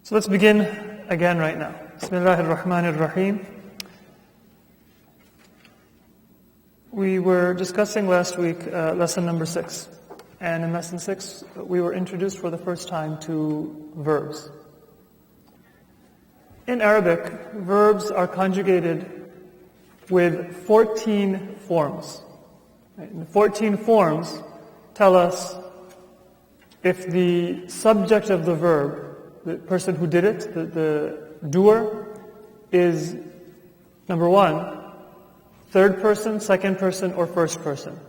So let's begin again right now. Bismillah ar-Rahman ar-Rahim. We were discussing last week lesson number 6. And in lesson 6, we were introduced for the first time to verbs. In Arabic, verbs are conjugated with 14 forms. And the 14 forms tell us if the subject of the verb, the person who did it, the doer, is number 1, third person, second person, or first person.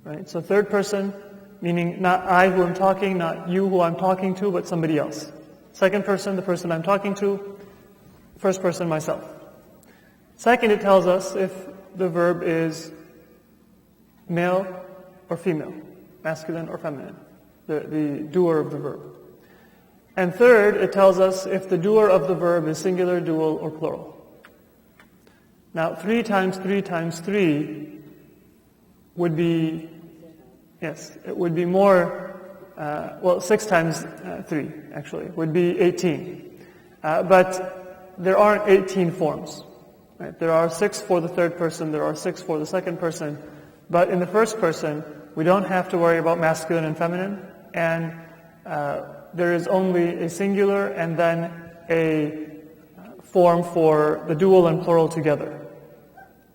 Right? So third person, meaning not I who am talking, not you who I'm talking to, but somebody else. Second person, the person I'm talking to. First person, myself. Second, it tells us if the verb is male or female, masculine or feminine, the doer of the verb. And third, it tells us if the doer of the verb is singular, dual, or plural. Now, 3 times 3 times 3 would be, yes, it would be more, 6 times 3, actually, would be 18. But there aren't 18 forms. Right? There are 6 for the third person, there are 6 for the second person, but in the first person, we don't have to worry about masculine and feminine, and there is only a singular and then a form for the dual and plural together.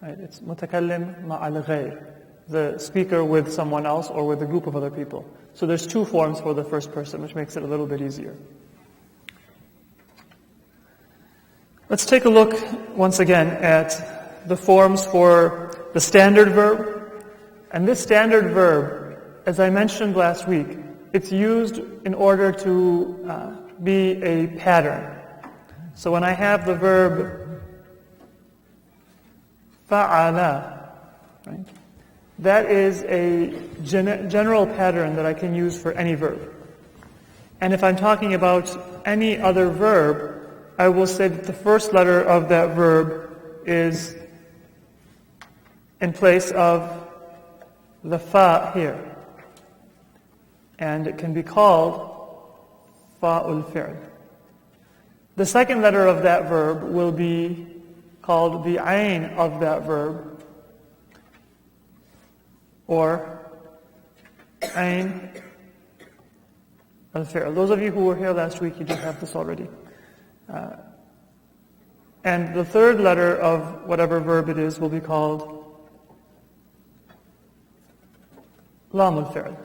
Right? It's mutakallim ma'al ghayr, the speaker with someone else or with a group of other people. So there's 2 forms for the first person, which makes it a little bit easier. Let's take a look once again at the forms for the standard verb. And this standard verb, as I mentioned last week, it's used in order to be a pattern. So when I have the verb fa'ala, right, that is a general pattern that I can use for any verb. And if I'm talking about any other verb, I will say that the first letter of that verb is in place of the fa here. And it can be called fa'ul fi'l. The second letter of that verb will be called the ayn of that verb, or ayn al-fi'l. Those of you who were here last week, you did have this already. And the third letter of whatever verb it is will be called lam al-fi'l.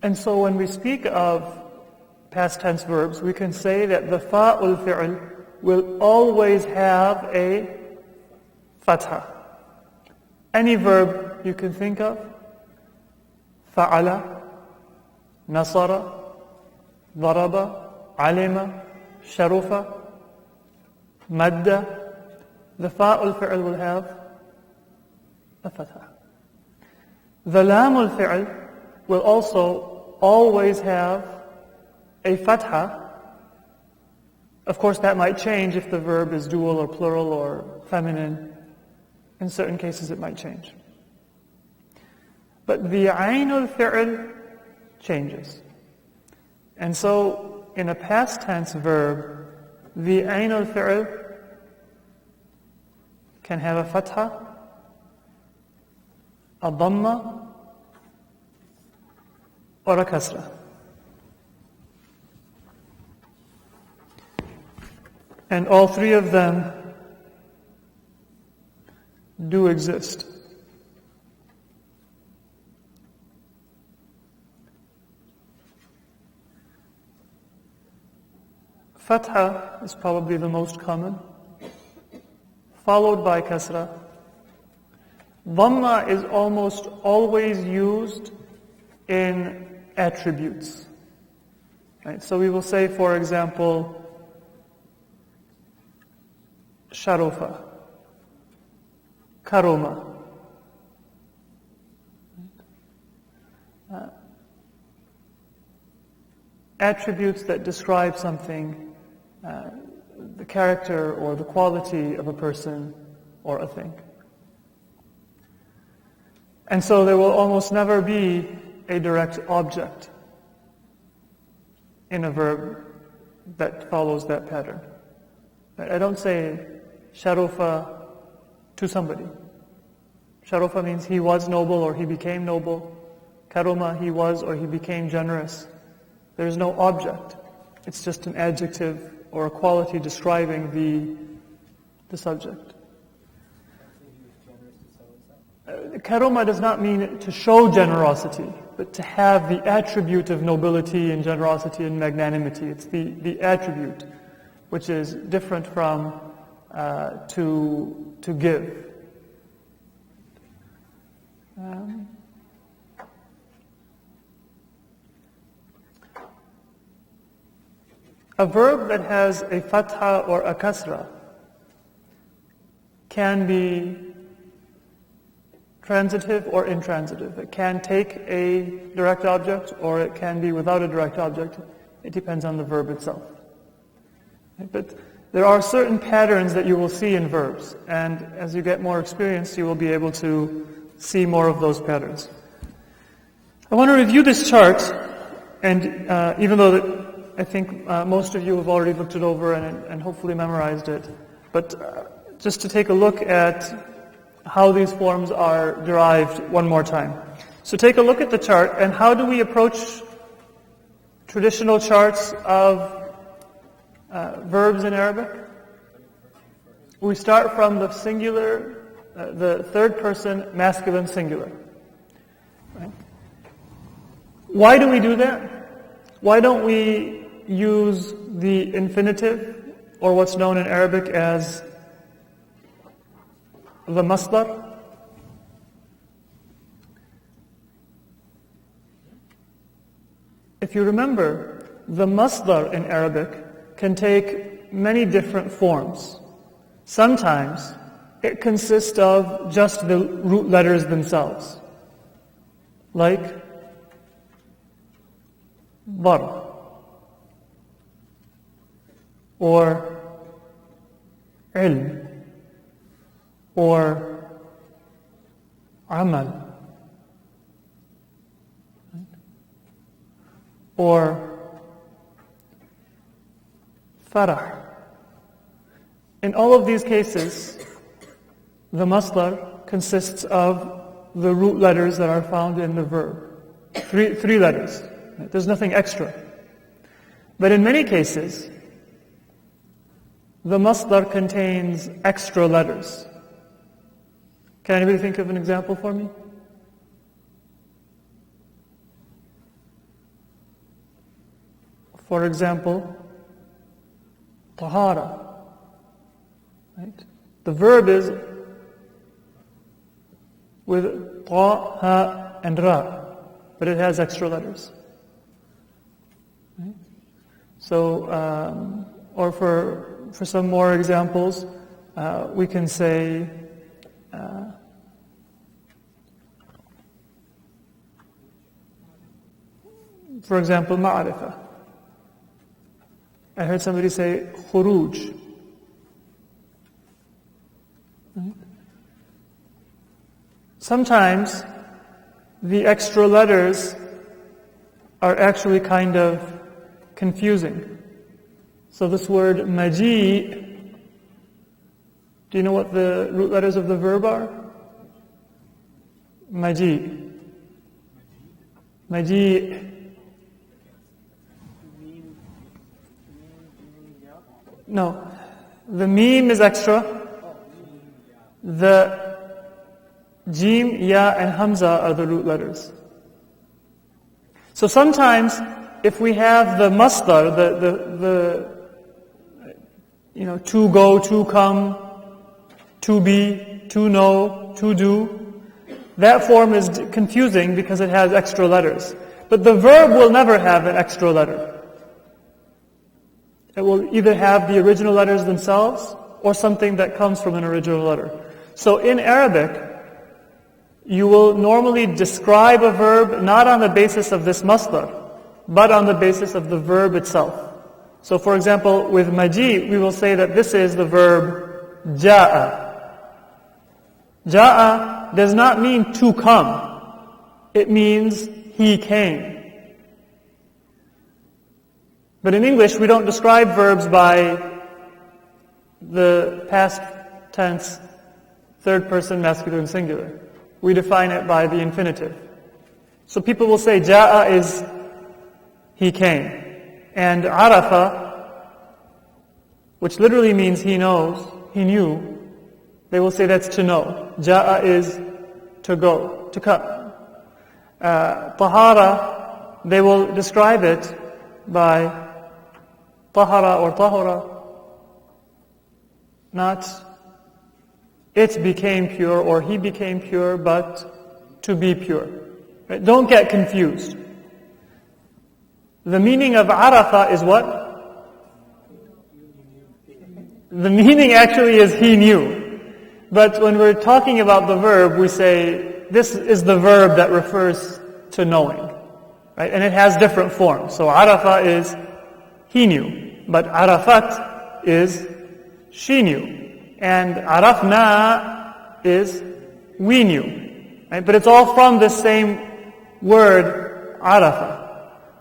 And so when we speak of past tense verbs, we can say that the fa'ul fi'l will always have a fatha. Any verb you can think of, fa'ala, nasara, daraba, alima, sharufa, madda, the fa'ul fi'l will have a fatha. The lamul fi'l will also always have a fatha. Of course, that might change if the verb is dual or plural or feminine. In certain cases, it might change. But the aynul fi'l changes. And so, in a past tense verb, the aynul fi'l can have a fatha, a dhamma, or a kasra. And all 3 of them do exist. Fatha is probably the most common, followed by kasra. Dhamma is almost always used in attributes. Right? So we will say, for example, sharufa, karuma. Attributes that describe something, the character or the quality of a person or a thing. And so there will almost never be a direct object in a verb that follows that pattern. I don't say sharufa to somebody. Sharufa means he was noble or he became noble. Karuma, he was or he became generous. There's no object. It's just an adjective or a quality describing the subject. Karuma does not mean to show generosity, but to have the attribute of nobility and generosity and magnanimity. It's the attribute, which is different from to give. A verb that has a fatha or a kasra can be transitive or intransitive. It can take a direct object or it can be without a direct object. It depends on the verb itself. But there are certain patterns that you will see in verbs, and as you get more experience, you will be able to see more of those patterns. I want to review this chart, and even though I think most of you have already looked it over and hopefully memorized it, but just to take a look at how these forms are derived one more time. So take a look at the chart, and how do we approach traditional charts of verbs in Arabic? We start from the singular, the third person masculine singular. Right? Why do we do that? Why don't we use the infinitive, or what's known in Arabic as the masdar? If you remember, the masdar in Arabic can take many different forms. Sometimes it consists of just the root letters themselves, like bar, or ilm, or amal, or farah. In all of these cases, the masdar consists of the root letters that are found in the verb. Three letters. There's nothing extra. But in many cases, the masdar contains extra letters. Can anybody think of an example for me? For example, tahara. Right? The verb is with ta, ha, and ra, but it has extra letters. Right? So, or for some more examples, we can say for example, ma'arifa. I heard somebody say khuruj. Right? Sometimes the extra letters are actually kind of confusing. So this word maji, do you know what the root letters of the verb are? Maji. Maji. No. The meme is extra. The jim, ya, and hamza are the root letters. So sometimes, if we have the masdar, to go, to come, to be, to know, to do, that form is confusing because it has extra letters. But the verb will never have an extra letter. It will either have the original letters themselves or something that comes from an original letter. So in Arabic, you will normally describe a verb not on the basis of this masdar, but on the basis of the verb itself. So for example, with maji, we will say that this is the verb ja'a. Ja'a does not mean to come. It means he came. But in English, we don't describe verbs by the past tense, third person, masculine, singular. We define it by the infinitive. So people will say, ja'a is he came. And arafa, which literally means he knows, he knew, they will say that's to know. Ja'a is to go, to come. Tahara, they will describe it by tahara or tahura, not it became pure or he became pure, but to be pure. Right? Don't get confused. The meaning of arafa is what? The meaning actually is he knew. But when we're talking about the verb, we say this is the verb that refers to knowing. Right? And it has different forms. So arafa is he knew. But arafat is she knew. And arafna is we knew. Right? But it's all from the same word, arafa.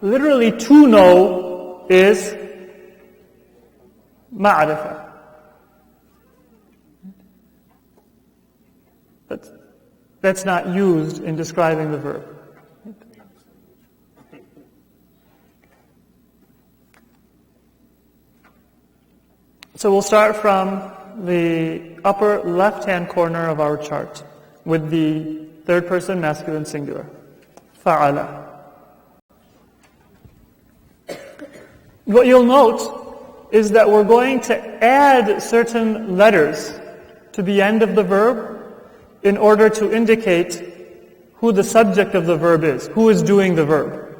Literally, to know is ma'rifa. But that's not used in describing the verb. So we'll start from the upper left-hand corner of our chart with the third person masculine singular. Fa'ala. What you'll note is that we're going to add certain letters to the end of the verb in order to indicate who the subject of the verb is, who is doing the verb.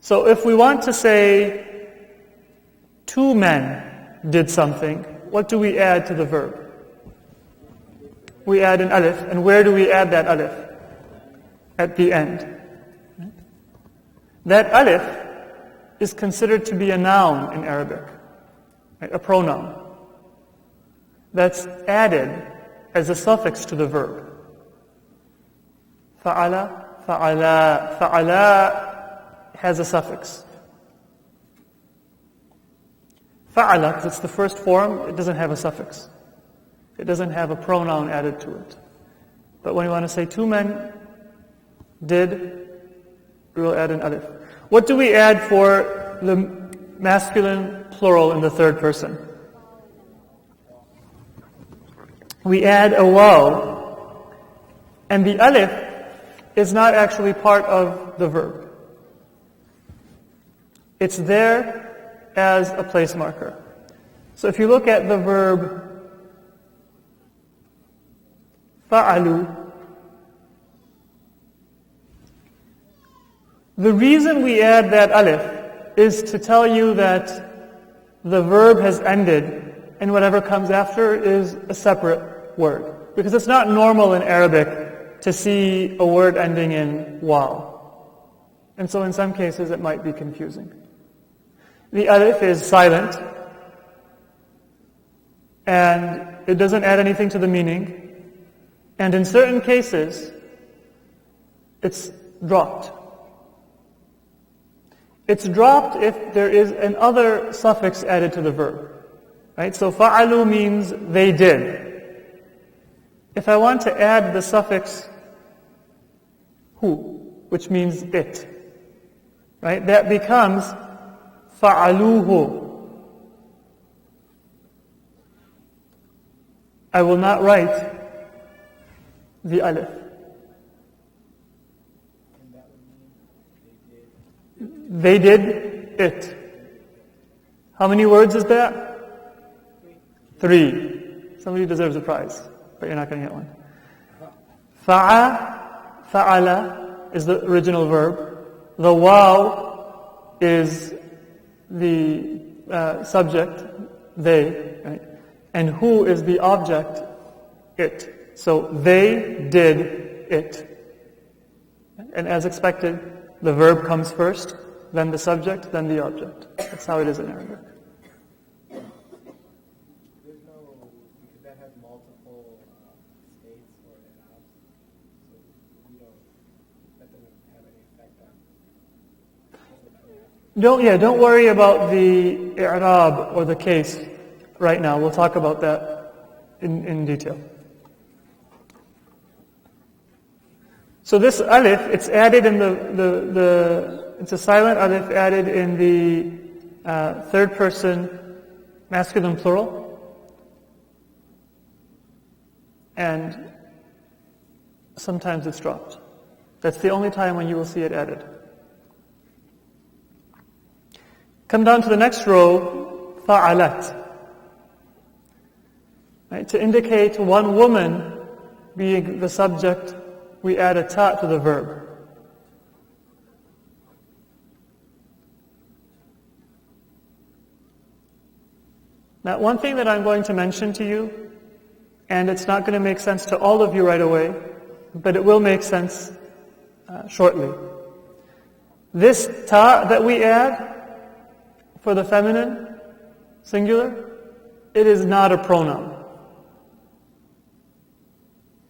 So if we want to say, two men did something, what do we add to the verb? We add an alif. And where do we add that alif? At the end. That alif is considered to be a noun in Arabic, right? A pronoun that's added as a suffix to the verb. Fa'ala, fa'ala, fa'ala has a suffix. Fa'ala, because it's the first form, it doesn't have a suffix. It doesn't have a pronoun added to it. But when you want to say two men did, we will add an alif. What do we add for the masculine plural in the third person? We add a waw. And the alif is not actually part of the verb. It's there as a place marker. So if you look at the verb fa'alu, the reason we add that alif is to tell you that the verb has ended and whatever comes after is a separate word. Because it's not normal in Arabic to see a word ending in waw. And so in some cases it might be confusing. The alif is silent and it doesn't add anything to the meaning. And in certain cases, it's dropped. It's dropped if there is an other suffix added to the verb. Right? So fa'alu means they did. If I want to add the suffix hu, which means it, right? That becomes fa'aluhu. I will not write the alif. They did it. How many words is that? 3. Somebody deserves a prize, but you're not going to get one. Fa'ala is the original verb. The waw is the subject, they, right? And who is the object, it. So they did it. And as expected, the verb comes first, then the subject, then the object. That's how it is in Arabic. There's no, because that has multiple states or adverbs, so we don't, that Don't worry about the i'rab or the case right now. We'll talk about that in detail. So this alif, it's added in it's a silent alif added in the third person masculine plural. And sometimes it's dropped. That's the only time when you will see it added. Come down to the next row, fa'alat. Right, to indicate one woman being the subject, we add a ta to the verb. Now, one thing that I'm going to mention to you, and it's not going to make sense to all of you right away, but it will make sense shortly. This ta that we add for the feminine, singular, it is not a pronoun.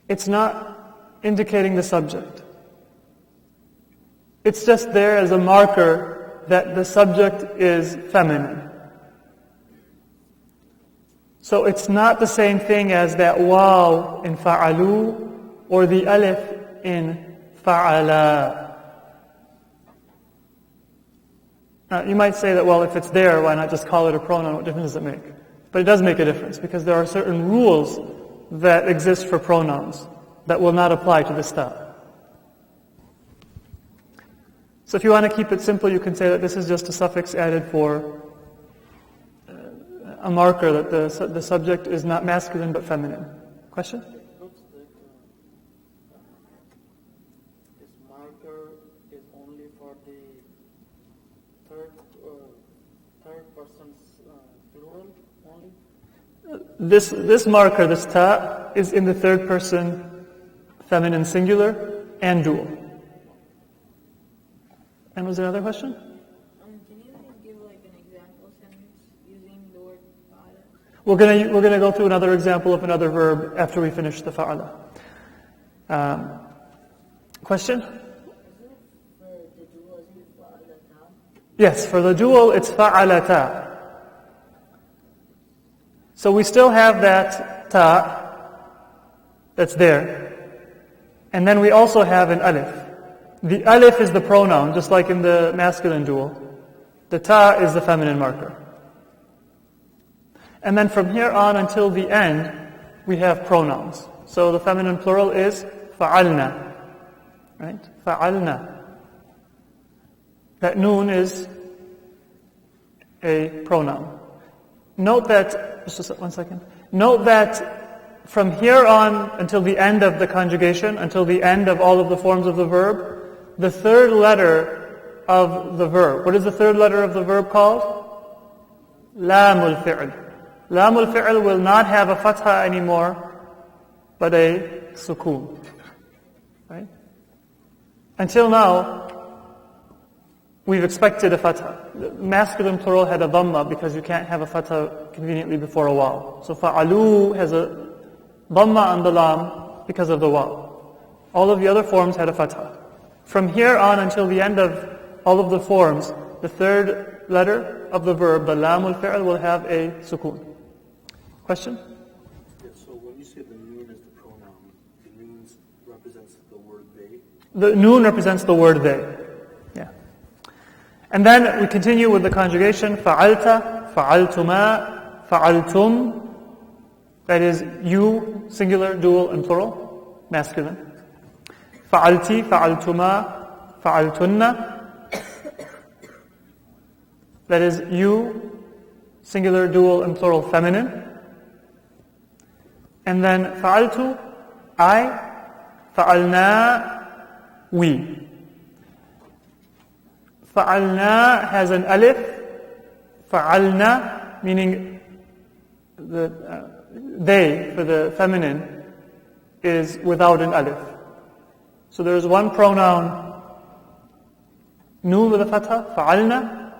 It's not indicating the subject. It's just there as a marker that the subject is feminine. So it's not the same thing as that waw in fa'alu or the alif in fa'ala. Now, you might say that, well, if it's there, why not just call it a pronoun? What difference does it make? But it does make a difference because there are certain rules that exist for pronouns that will not apply to this ta. So if you want to keep it simple, you can say that this is just a suffix added for a marker that the subject is not masculine but feminine. Question? It looks that this marker is only for the third person's plural only? This marker, this ta, is in the third person feminine singular and dual. And was there another question? Can you give like an example sentence using the word fa'ala? We're gonna go through another example of another verb after we finish the fa'ala. Question? Yes, for the dual it's fa'alata. So we still have that ta that's there. And then we also have an alif. The alif is the pronoun, just like in the masculine dual. The ta is the feminine marker. And then from here on until the end, we have pronouns. So the feminine plural is fa'alna. Right? Fa'alna. That noon is a pronoun. Note that, just 1 second. Note that from here on until the end of the conjugation, until the end of all of the forms of the verb, the third letter of the verb. What is the third letter of the verb called? Lamul fi'l. Lamul fi'l will not have a fatha anymore, but a sukoon. Right? Until now, we've expected a fatha. The masculine plural had a dhamma because you can't have a fatha conveniently before a waw. So fa'alu has a dhamma on the lam because of the waw. All of the other forms had a fatha. From here on until the end of all of the forms, the third letter of the verb, the lamul fi'l, will have a sukoon. Question? Yeah, so when you say the noon is the pronoun, the noon represents the word they? The noon represents the word they. Yeah. And then we continue with the conjugation, fa'alta, fa'altuma, fa'altum. That is you, singular, dual, and plural, masculine. Fa'alti, fa'altuma, fa'altunna. That is you, singular, dual, and plural, feminine. And then fa'altu, I, fa'alna, we. Fa'alna has an alif. Fa'alna, meaning they, for the feminine, is without an alif. So there is one pronoun, noon with a fatha, fa'alna,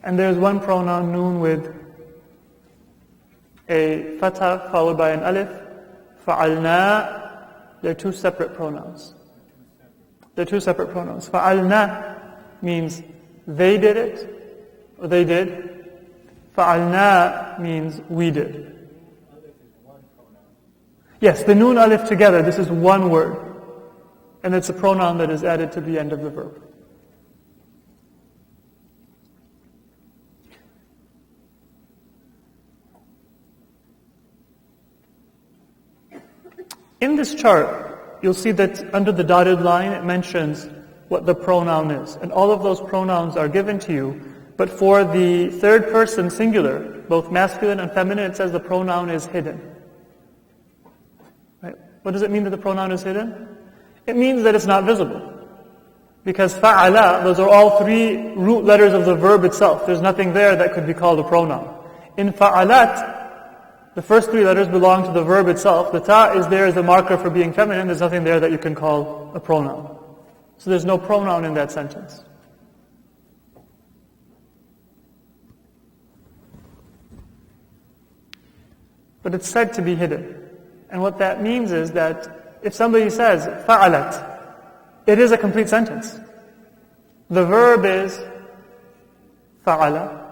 and there is one pronoun, noon with a fatha followed by an alif, fa'alna. They're two separate pronouns. They're two separate pronouns. Fa'alna means they did it, or they did. فَعَلْنَا means we did. Yes, the noon alif together, this is one word. And it's a pronoun that is added to the end of the verb. In this chart, you'll see that under the dotted line, it mentions what the pronoun is. And all of those pronouns are given to you. But for the third person singular, both masculine and feminine, it says the pronoun is hidden. Right? What does it mean that the pronoun is hidden? It means that it's not visible. Because fa'ala, those are all three root letters of the verb itself. There's nothing there that could be called a pronoun. In fa'alat, the first three letters belong to the verb itself. The ta is there as a marker for being feminine. There's nothing there that you can call a pronoun. So there's no pronoun in that sentence. But it's said to be hidden. And what that means is that if somebody says, fa'alat, it is a complete sentence. The verb is fa'ala.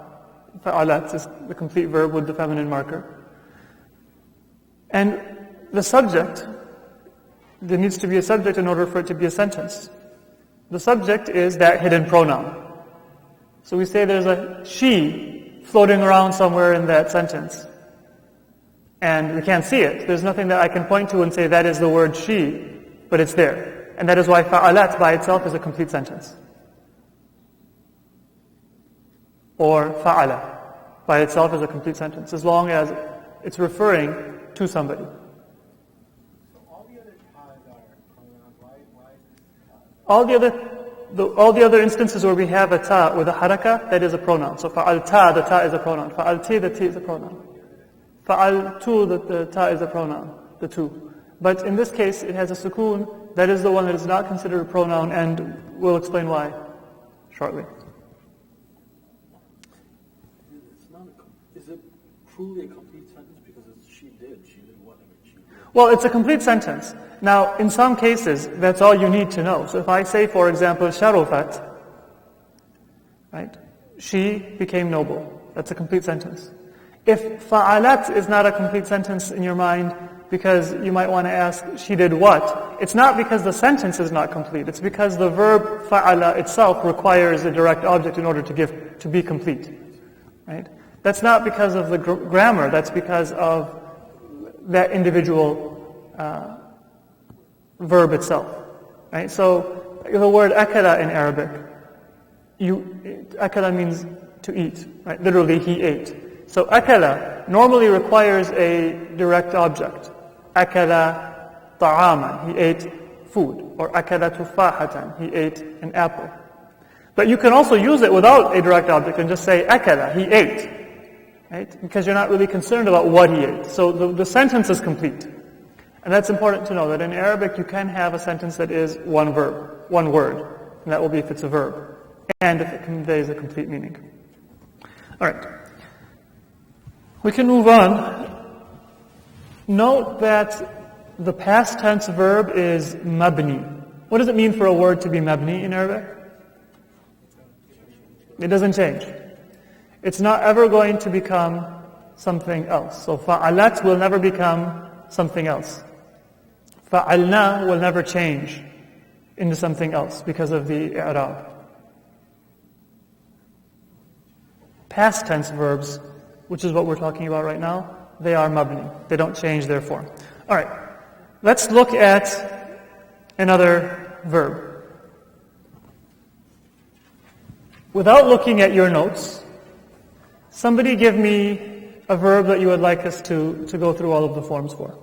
Fa'alat is the complete verb with the feminine marker. And the subject, there needs to be a subject in order for it to be a sentence. The subject is that hidden pronoun. So we say there's a she floating around somewhere in that sentence. And we can't see it. There's nothing that I can point to and say that is the word she, but it's there. And that is why fa'alat by itself is a complete sentence. Or fa'ala by itself is a complete sentence, as long as it's referring to somebody. So all the other ties are pronouns. Why All the other instances where we have a ta with a haraka, that is a pronoun. So fa'al-ta, the ta is a pronoun. Fa'al-ti, the ti is a pronoun. Fa'al-tu, the ta is a pronoun, the tu. But in this case, it has a sukoon. That is the one that is not considered a pronoun, and we'll explain why shortly. Is it truly a complete sentence because it's she did what? She did. Well, it's a complete sentence. Now, in some cases, that's all you need to know. So if I say, for example, sharufat, right? She became noble. That's a complete sentence. If fa'alat is not a complete sentence in your mind, because you might want to ask, she did what? It's not because the sentence is not complete. It's because the verb fa'ala itself requires a direct object in order to be complete. Right? That's not because of the grammar. That's because of that individual verb itself. Right? So the word akala in Arabic, akala means to eat. Right? Literally, he ate. So akala normally requires a direct object. Akala ta'aman, he ate food. Or akala tufahatan, he ate an apple. But you can also use it without a direct object and just say akala, he ate. Right? Because you're not really concerned about what he ate. So the sentence is complete. And that's important to know, that in Arabic you can have a sentence that is one verb, one word. And that will be if it's a verb. And if it conveys a complete meaning. Alright. We can move on. Note that the past tense verb is mabni. What does it mean for a word to be mabni in Arabic? It doesn't change. It's not ever going to become something else. So fa'alat will never become something else. Fa'alna will never change into something else because of the i'rab. Past tense verbs, which is what we're talking about right now, they are mabni. They don't change their form. All right, let's look at another verb. Without looking at your notes, somebody give me a verb that you would like us to go through all of the forms for.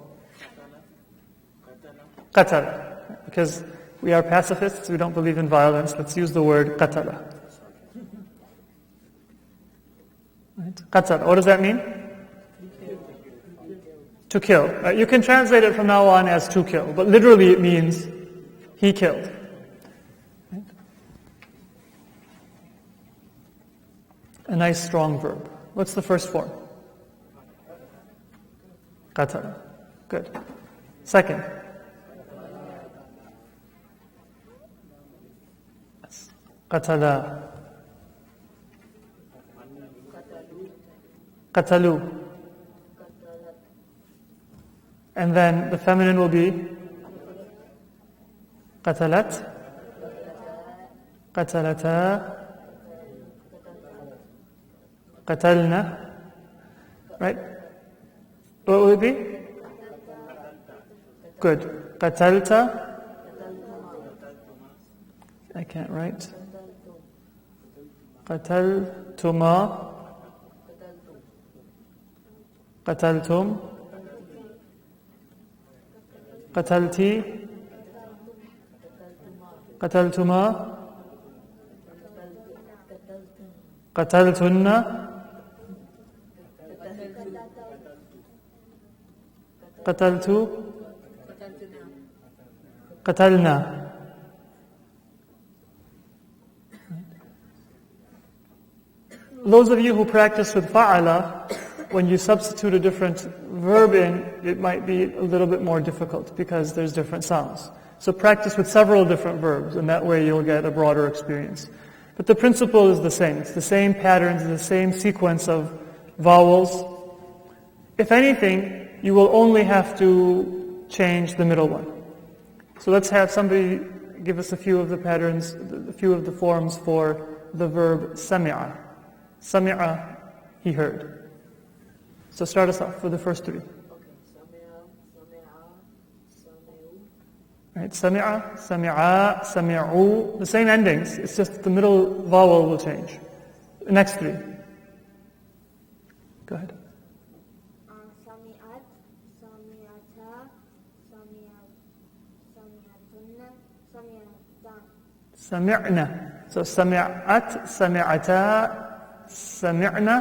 Qatala. Because we are pacifists, we don't believe in violence. Let's use the word qatala. Right? Qatala. What does that mean? To kill. You can translate it from now on as to kill, but literally it means he killed. Right? A nice strong verb. What's the first form? Qatala. Good. Second. Qatala. قتلوا. And then the feminine will be قتلت, قتلتا, قتلنا. Right? What will it be? Good. قتلت. I can't write. قتلتما. قتلتم. قتلتي. قتلتما. قتلتن. قتلت. قتلنا. Those of you who practice with fa'ala, when you substitute a different verb in, it might be a little bit more difficult because there's different sounds. So practice with several different verbs, and that way you'll get a broader experience. But the principle is the same. It's the same patterns, the same sequence of vowels. If anything, you will only have to change the middle one. So let's have somebody give us a few of the patterns, a few of the forms for the verb sami'a. Sami'a, he heard. So start us off with the first three. Right, sami'a, sami'a, sami'u, the same endings, it's just the middle vowel will change. The next three. Go ahead. Sami'at, sami'ata, sami'atunna, sami'atan. Sami'na. So sami'at, sami'ata, sami'na.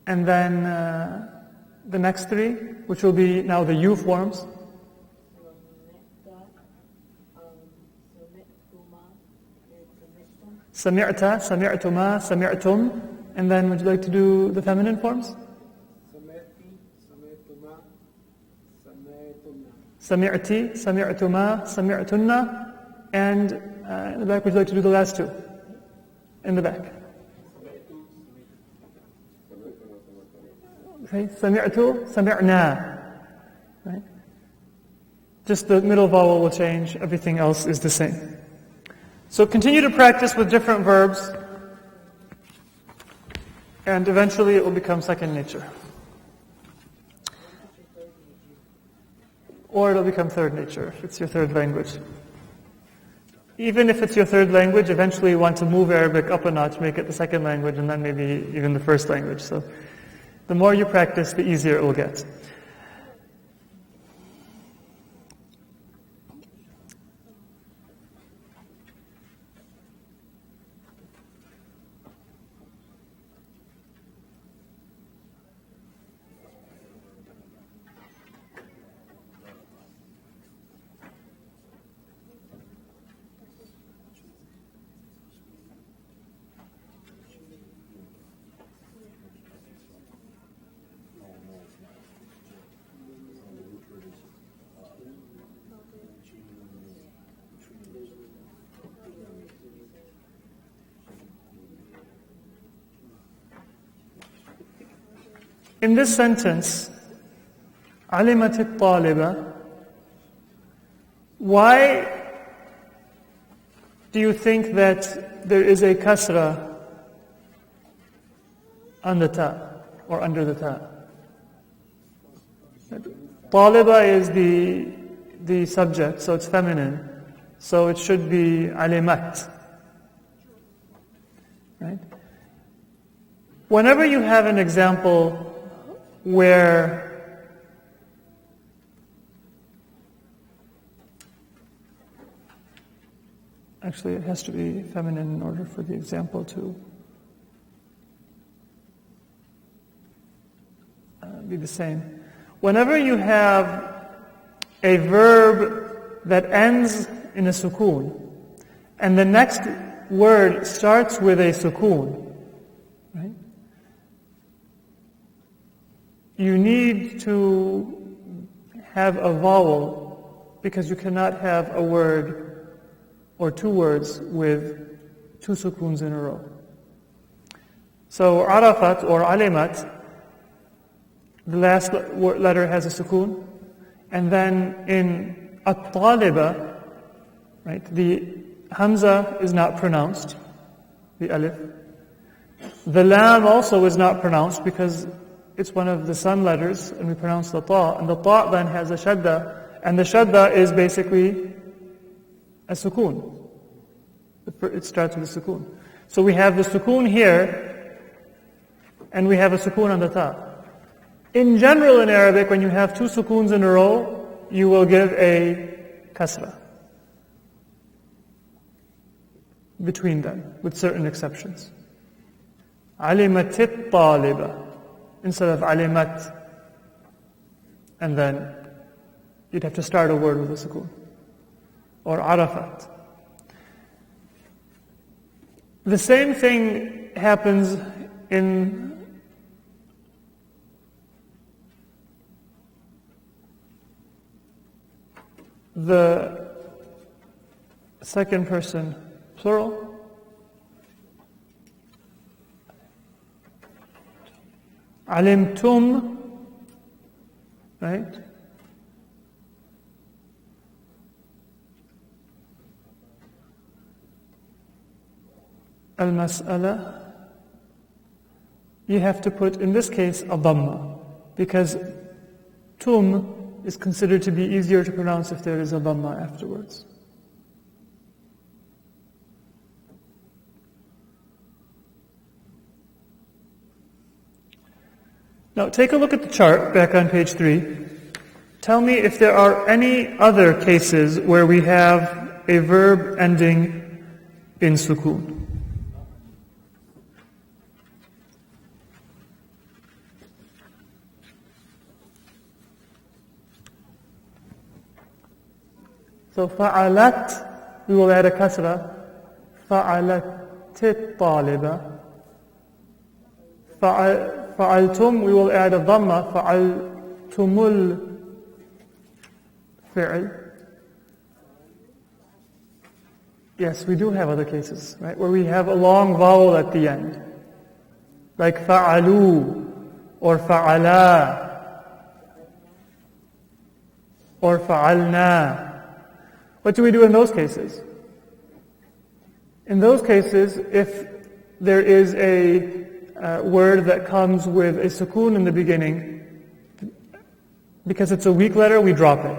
And then the next three, which will be now the U forms. Sami'ta, sami'tuma, sami'tum. And then would you like to do the feminine forms? سمعتي سمعتما سمعتنا. Sami'ti, sami'tuma, sami'tunna. And in the back, would you like to do the last two? In the back. Okay, sami'tu, sami'na. Right? Just the middle vowel will change, everything else is the same. So continue to practice with different verbs, and eventually it will become second nature. Or it'll become third nature, if it's your third language. Even if it's your third language, eventually you want to move Arabic up a notch, make it the second language, and then maybe even the first language. So the more you practice, the easier it will get. In this sentence, علمت الطالبة, why do you think that there is a kasra on the ta, or under the ta? طالبة is the subject, so it's feminine, so it should be alimat. Right? Whenever you have an example where actually it has to be feminine in order for the example to be the same. Whenever you have a verb that ends in a sukoon and the next word starts with a sukoon, right? You need to have a vowel because you cannot have a word or two words with two sukoons in a row. So Arafat or Alimat, the last letter has a sukoon. And then in At-Taliba, right, the Hamza is not pronounced, the alif. The Lam also is not pronounced because it's one of the sun letters, and we pronounce the Ta. And the Ta then has a shadda, and the shadda is basically a sukoon. It starts with a sukoon. So we have the sukoon here, and we have a sukoon on the Ta. In general in Arabic, when you have two sukoons in a row, you will give a kasra between them, with certain exceptions. علمت الطالبة instead of علمت, and then you'd have to start a word with a sukoon. Or عرفت. The same thing happens in the second person plural. علمتم, right? Al-mas'ala, you have to put, in this case, a dhamma, because tum is considered to be easier to pronounce if there is a dhamma afterwards. Now take a look at the chart back on page 3. Tell me if there are any other cases where we have a verb ending in sukoon. So فعلت, we will add a kasra. فعلت الطالبة. فعلتم, we will add a dhamma. فعلتم الفعل. Yes, we do have other cases, right, where we have a long vowel at the end, like فعلوا or فعلا or فعلنا. What do we do in those cases? In those cases, if there is a word that comes with a sukoon in the beginning, because it's a weak letter, we drop it.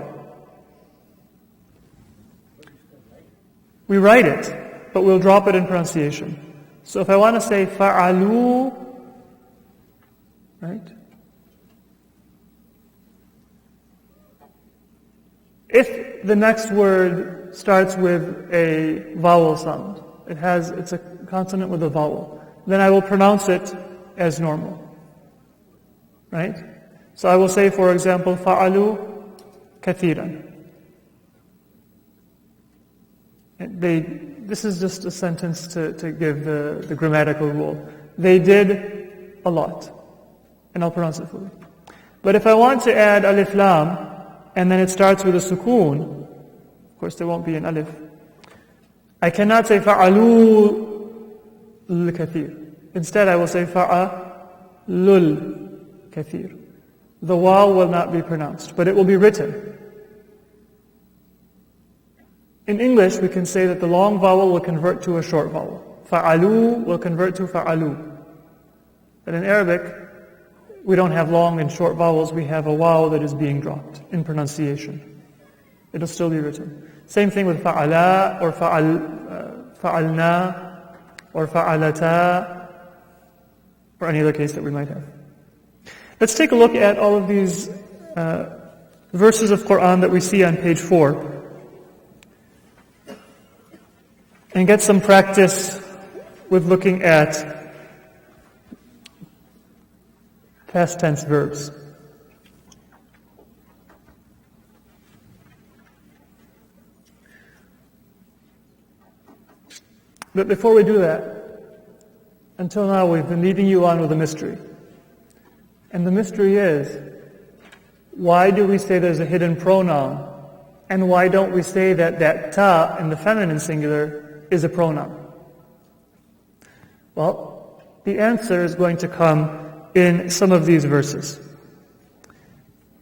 We write it, but we'll drop it in pronunciation. So if I want to say fa'alu, right? If the next word starts with a vowel sound, it's a consonant with a vowel, then I will pronounce it as normal. Right? So I will say, for example, فَعَلُوا كَثِيرًا. This is just a sentence to give the grammatical rule. They did a lot. And I'll pronounce it fully. But if I want to add alif lam, and then it starts with a sukoon, of course there won't be an alif, I cannot say فَعَلُوا الْكَثِيرِ. Instead I will say فَعَلُوا الْكَثِيرِ. The waw will not be pronounced, but it will be written. In English we can say that the long vowel will convert to a short vowel. فَعَلُوا will convert to فَعَلُوا. But in Arabic, we don't have long and short vowels, we have a waw that is being dropped in pronunciation. It'll still be written. Same thing with fa'ala or fa'alna or fa'alata or any other case that we might have. Let's take a look at all of these verses of Quran that we see on page 4 and get some practice with looking at past tense verbs. But before we do that, until now we've been leading you on with a mystery. And the mystery is, why do we say there's a hidden pronoun? And why don't we say that ta in the feminine singular is a pronoun? Well, The answer is going to come in some of these verses.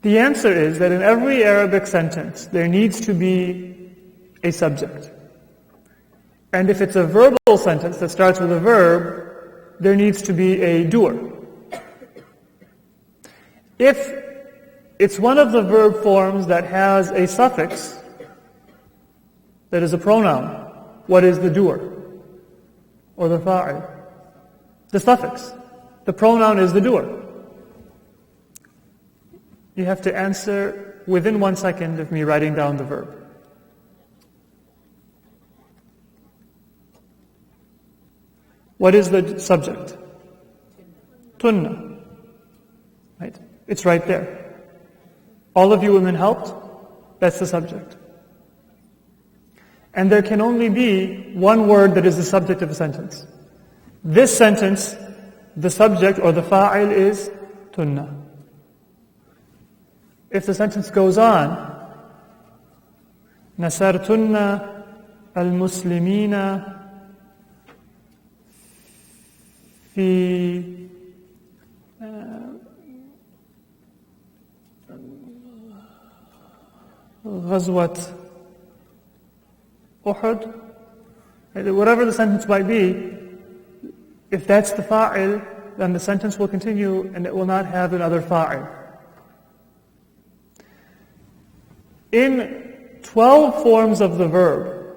The answer is that in every Arabic sentence, there needs to be a subject. And if it's a verbal sentence that starts with a verb, there needs to be a doer. If it's one of the verb forms that has a suffix, that is a pronoun, what is the doer? Or the fa'il? The suffix. The pronoun is the doer. You have to answer within 1 second of me writing down the verb. What is the subject? Tunna. Right? It's right there. All of you women helped? That's the subject. And there can only be one word that is the subject of a sentence. This sentence, the subject or the fa'il is tunna. If the sentence goes on, nasartunna al-muslimina fi ghazwat Uhud, whatever the sentence might be, if that's the fa'il, then the sentence will continue and it will not have another fa'il. In 12 forms of the verb,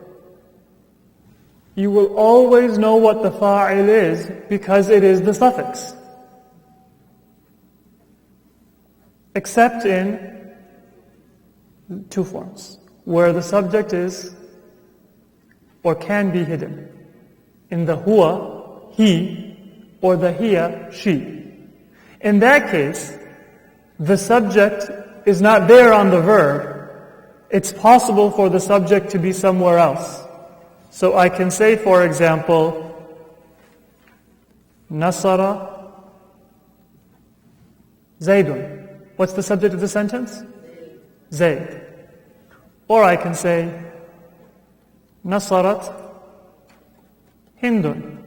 you will always know what the fa'il is because it is the suffix. Except in 2 forms, where the subject is or can be hidden. In the huwa, he, or the hiya, she. In that case, the subject is not there on the verb. It's possible for the subject to be somewhere else. So I can say, for example, Nasara Zaydun. What's the subject of the sentence? Zayd. Or I can say, Nasarat Hindun.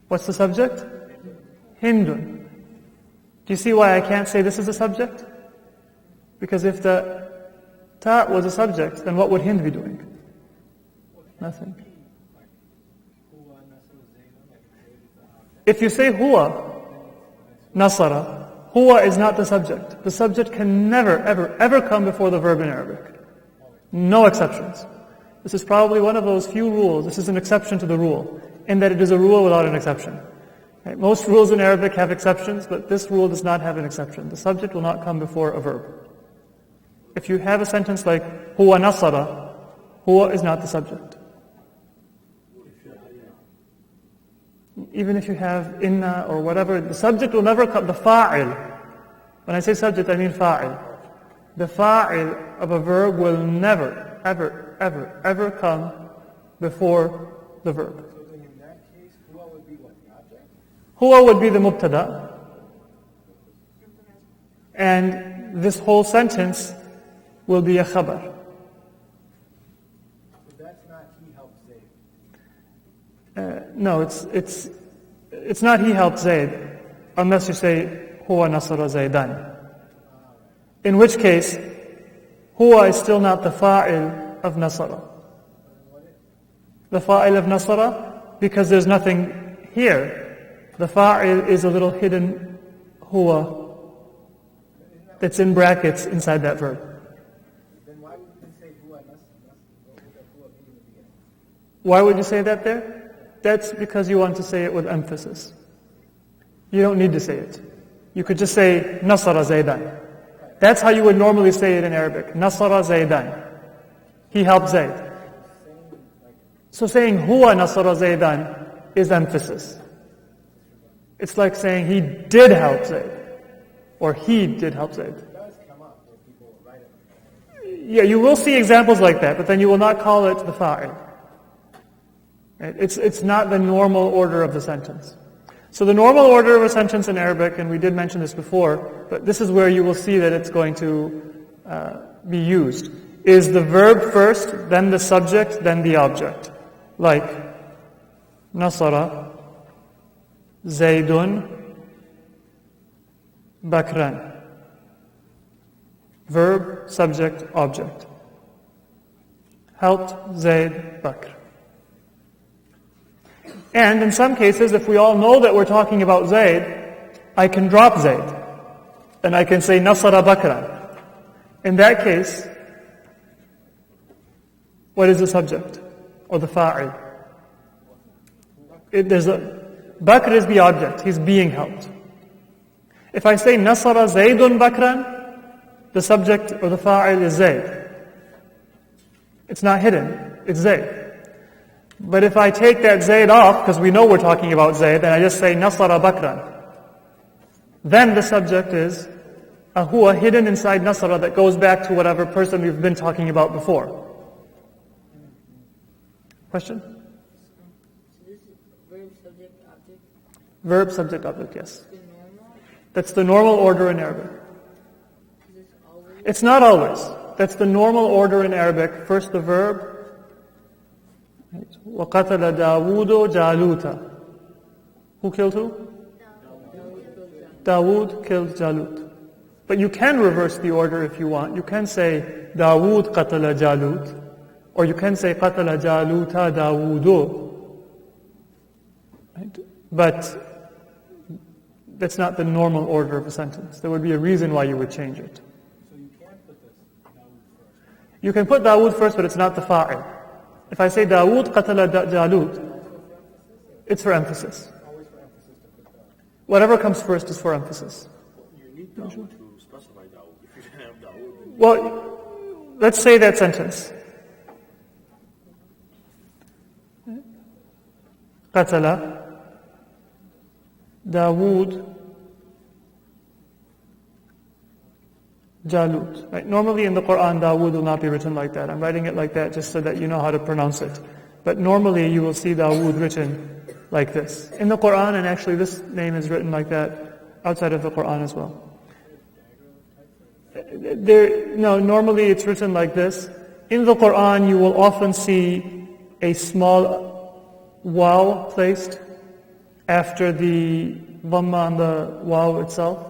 What's the subject? Hindun. Do you see why I can't say this is a subject? Because if the ta was a subject, then what would Hind be doing? Nothing. If you say huwa, nasara, huwa is not the subject. The subject can never, ever, ever come before the verb in Arabic. No exceptions. This is probably one of those few rules. This is an exception to the rule, in that it is a rule without an exception. Right? Most rules in Arabic have exceptions, but this rule does not have an exception. The subject will not come before a verb. If you have a sentence like huwa nasara, huwa is not the subject. Even if you have inna or whatever, the subject will never come, the fa'il. When I say subject, I mean fa'il. The fa'il of a verb will never, ever, ever, ever come before the verb. So then in that case, huwa would be what, the object? Huwa would be the mubtada. And this whole sentence will be a khabar. So that's not he helped Zayd. No, it's not he helped Zayd, unless you say huwa nasara Zaydan. In which case, huwa is still not the fa'il of nasara. The fa'il of nasara, because there's nothing here. The fa'il is a little hidden huwa that's in brackets inside that verb. Then why would you say huwa nasara? What would that huwa be in the beginning? Why would you say that there? That's because you want to say it with emphasis. You don't need to say it. You could just say nasara Zaydan. That's how you would normally say it in Arabic. Nasara Zaydan. He helped Zayd. So saying huwa nasara Zaydan is emphasis. It's like saying he did help Zayd. Or he did help Zayd. It does come up where people write it. Yeah, you will see examples like that, but then you will not call it the fa'il. Right? It's not the normal order of the sentence. So the normal order of a sentence in Arabic, and we did mention this before, but this is where you will see that it's going to be used, is the verb first, then the subject, then the object. Like, Nasara Zaydun Bakran. Verb, subject, object. Helped Zayd Bakr. And in some cases, if we all know that we're talking about Zayd, I can drop Zayd. And I can say Nasara Bakran. In that case, what is the subject? Or the fa'il? Bakr is the object. He's being helped. If I say Nasara Zaydun Bakran, the subject or the fa'il is Zayd. It's not hidden. It's Zayd. But if I take that Zayd off, because we know we're talking about Zayd, and I just say Nasara Bakran, then the subject is a huwa hidden inside Nasara that goes back to whatever person we've been talking about before. Question? So this is verb, subject, object. Verb, subject, object, yes. The normal. That's the normal order in Arabic. Is this always? It's not always. That's the normal order in Arabic. First the verb. وَقَتَلَ دَاوُودُ جَالُوتَ. Who killed who? Dawood killed Jalut. But you can reverse the order if you want. You can say Dawood قتل Jalut. Or you can say قتل جالوت داوود. Right? But that's not the normal order of a sentence. There would be a reason why you would change it. So you can't put this Dawood first. You can put Dawood first, but it's not the fa'il. If I say Dawood قتل Jalut, it's for emphasis. Always for emphasis to put the. Whatever comes first is for emphasis. You need Dawood to specify Dawood. If you didn't have Dawood, then Well, let's say that sentence. قتل داوود Jalut. Right? Normally in the Quran, Dawood will not be written like that. I'm writing it like that just so that you know how to pronounce it. But normally you will see Dawood written like this. In the Quran, and actually this name is written like that outside of the Quran as well. Normally it's written like this. In the Quran, you will often see a small waw placed after the dhamma on the waw itself.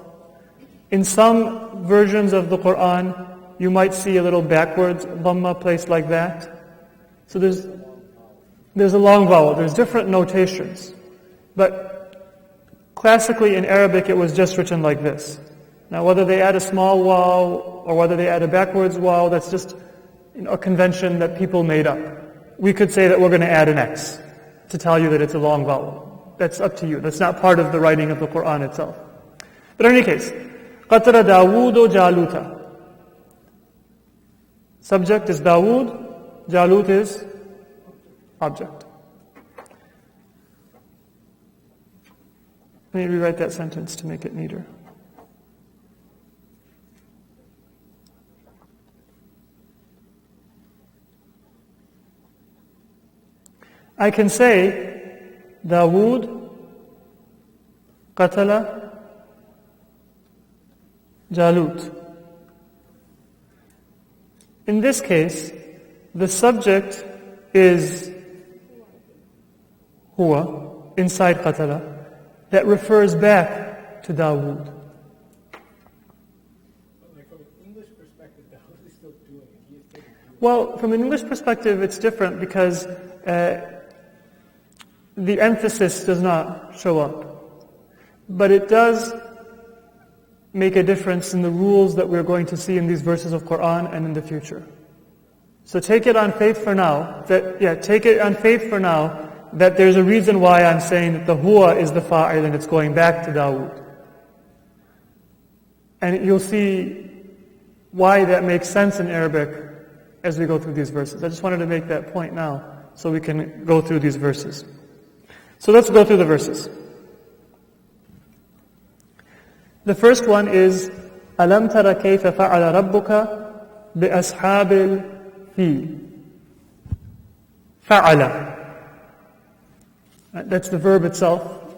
In some versions of the Quran, you might see a little backwards dhamma placed like that. So there's a long vowel. There's different notations. But classically in Arabic, it was just written like this. Now, whether they add a small waw or whether they add a backwards waw, that's just a convention that people made up. We could say that we're going to add an X to tell you that it's a long vowel. That's up to you. That's not part of the writing of the Quran itself. But in any case, قَتَلَ دَاوُودُ جَالُوتَ. Subject is Dawood, Jalut is object. Let me rewrite that sentence to make it neater. I can say Dawood قتل Jalut. In this case, the subject is huwa, inside qatala, that refers back to Dawood. But like from an English perspective, Dawood is still doing it. He is taking it. Well, from an English perspective, it's different because the emphasis does not show up. But it does make a difference in the rules that we're going to see in these verses of Quran and in the future. So take it on faith for now, that there's a reason why I'm saying that the huwa is the fa'il and it's going back to Dawood. And you'll see why that makes sense in Arabic as we go through these verses. I just wanted to make that point now so we can go through these verses. So let's go through the verses. The first one is أَلَمْ تَرَ كَيْفَ فَعَلَ رَبُّكَ بِأَصْحَابِ الْفِيلِ. فَعَلَ. That's the verb itself.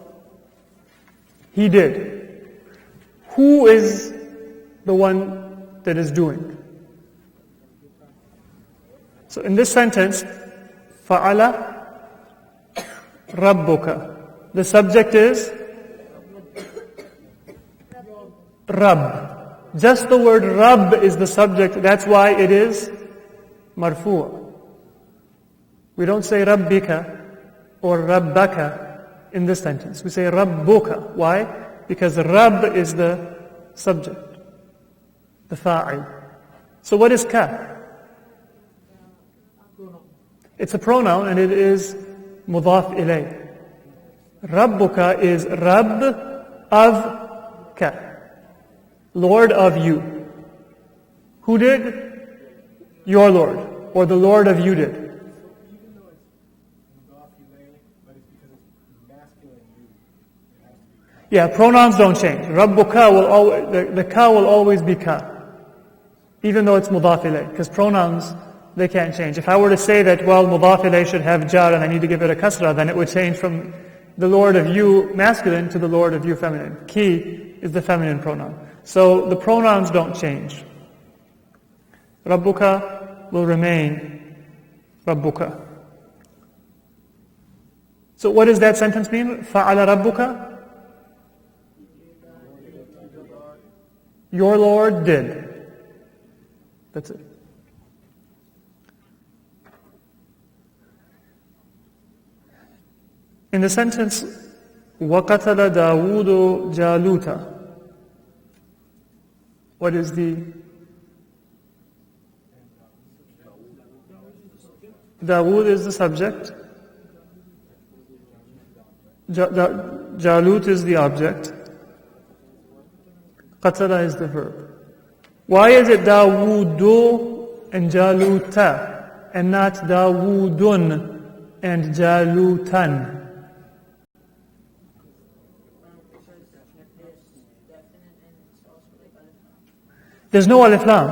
He did. Who is the one that is doing? So in this sentence, فَعَلَ رَبُّكَ. The subject is Rabb. Just the word Rabb is the subject. That's why it is marfu'. We don't say Rabbika or Rabbaka in this sentence. We say Rabbuka. Why? Because Rabb is the subject, the fa'il. So what is ka? It's a pronoun and it is mudaf ilay. Rabbuka is Rabb of ka, Lord of you. Who did? Your Lord, or the Lord of you did. Even though it's mudaf but it's because it's masculine you, it has to be Yeah, pronouns don't change. Rabbuka will always, the ka will always be ka, even though it's mudaf ilay, because pronouns, they can't change. If I were to say that, well, mudaf ilay should have jar and I need to give it a kasra, then it would change from the Lord of you masculine to the Lord of you feminine. Ki is the feminine pronoun. So the pronouns don't change. Rabbuka will remain Rabbuka. So what does that sentence mean? Fa'ala Rabbuka? Your Lord did. That's it. In the sentence, وَقَتَلَ دَاوُودُ جَالُوتَ, what is the... Dawood is the subject. Jalut is the object. Qatala is the verb. Why is it Daawudu and Jaluta and not Daawudun and Jalutan? There's no alif lam.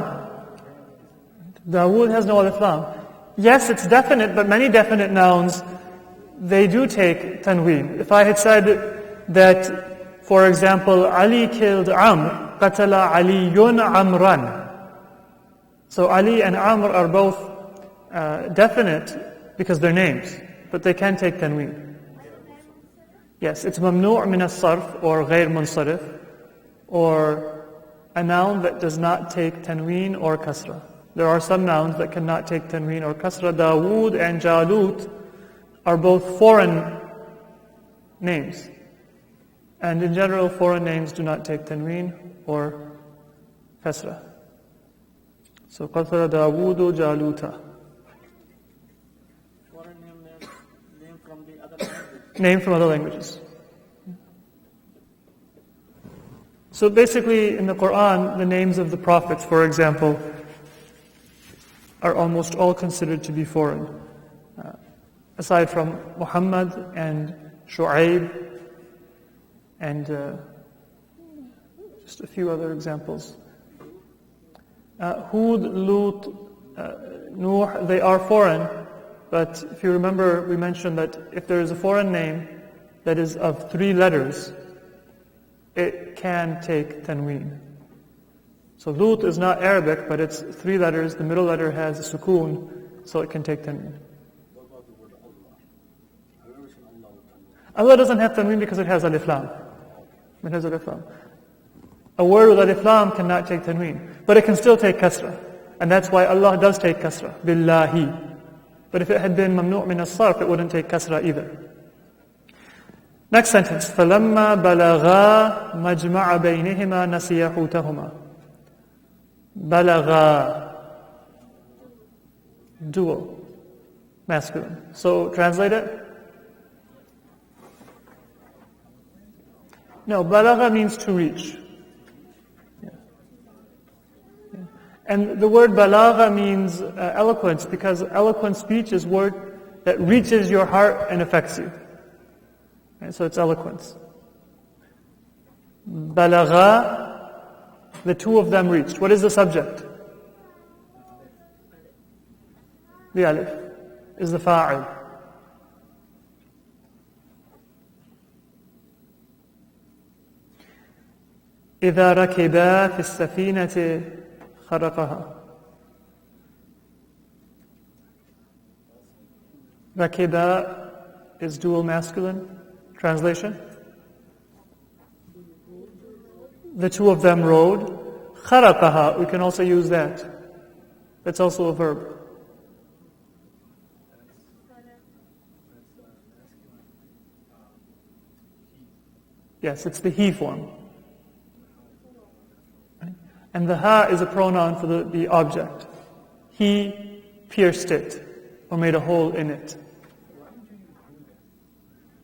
Dawood has no alif lam. Yes, it's definite, but many definite nouns, they do take tanween. If I had said that, for example, Ali killed Amr, qatala Aliyun Amran. So Ali and Amr are both definite because they're names, but they can take tanween. Yes, it's mamnu' min as-sarf or ghayr munsarif, or a noun that does not take tanween or kasra. There are some nouns that cannot take tanween or kasra. Dawood and Jalut are both foreign names. And in general, foreign names do not take tanween or kasra. So, qatala Dawudu Jaluta. Foreign name from the other language. Name from other languages. So basically, in the Quran, the names of the prophets, for example, are almost all considered to be foreign. Aside from Muhammad and Shu'aib and just a few other examples. Hud, Lut, Nuh, they are foreign, but if you remember, we mentioned that if there is a foreign name that is of 3 letters, it can take tanween. So Lut is not Arabic, but it's 3 letters. The middle letter has a sukoon, so it can take tanween. What about the word Allah? I've never seen Allah with tanween. Allah doesn't have tanween because it has alif lam. It has alif lam. A word with alif lam cannot take tanween, but it can still take kasra. And that's why Allah does take kasra, billahi. But if it had been mamnu' min as-sarf, it wouldn't take kasra either. Next sentence. فَلَمَّا بَلَغَا مَجْمَعَ بَيْنِهِمَا نَسِيَ حُوتَهُمَا. بَلَغَا. Dual. Masculine. So translate it. No, balagha means to reach. Yeah. Yeah. And the word balagha means eloquence, because eloquent speech is word that reaches your heart and affects you. Right? So it's eloquence. Balagha, the 2 of them reached. What is the subject? The alif is the fa'il. إذا ركبا في السفينة خرقها. ركبا is dual masculine. Translation? the two of them rode. خَرَقَهَا, we can also use that. That's also a verb. Yes, it's the he form. And the ha is a pronoun for the object. He pierced it, or made a hole in it.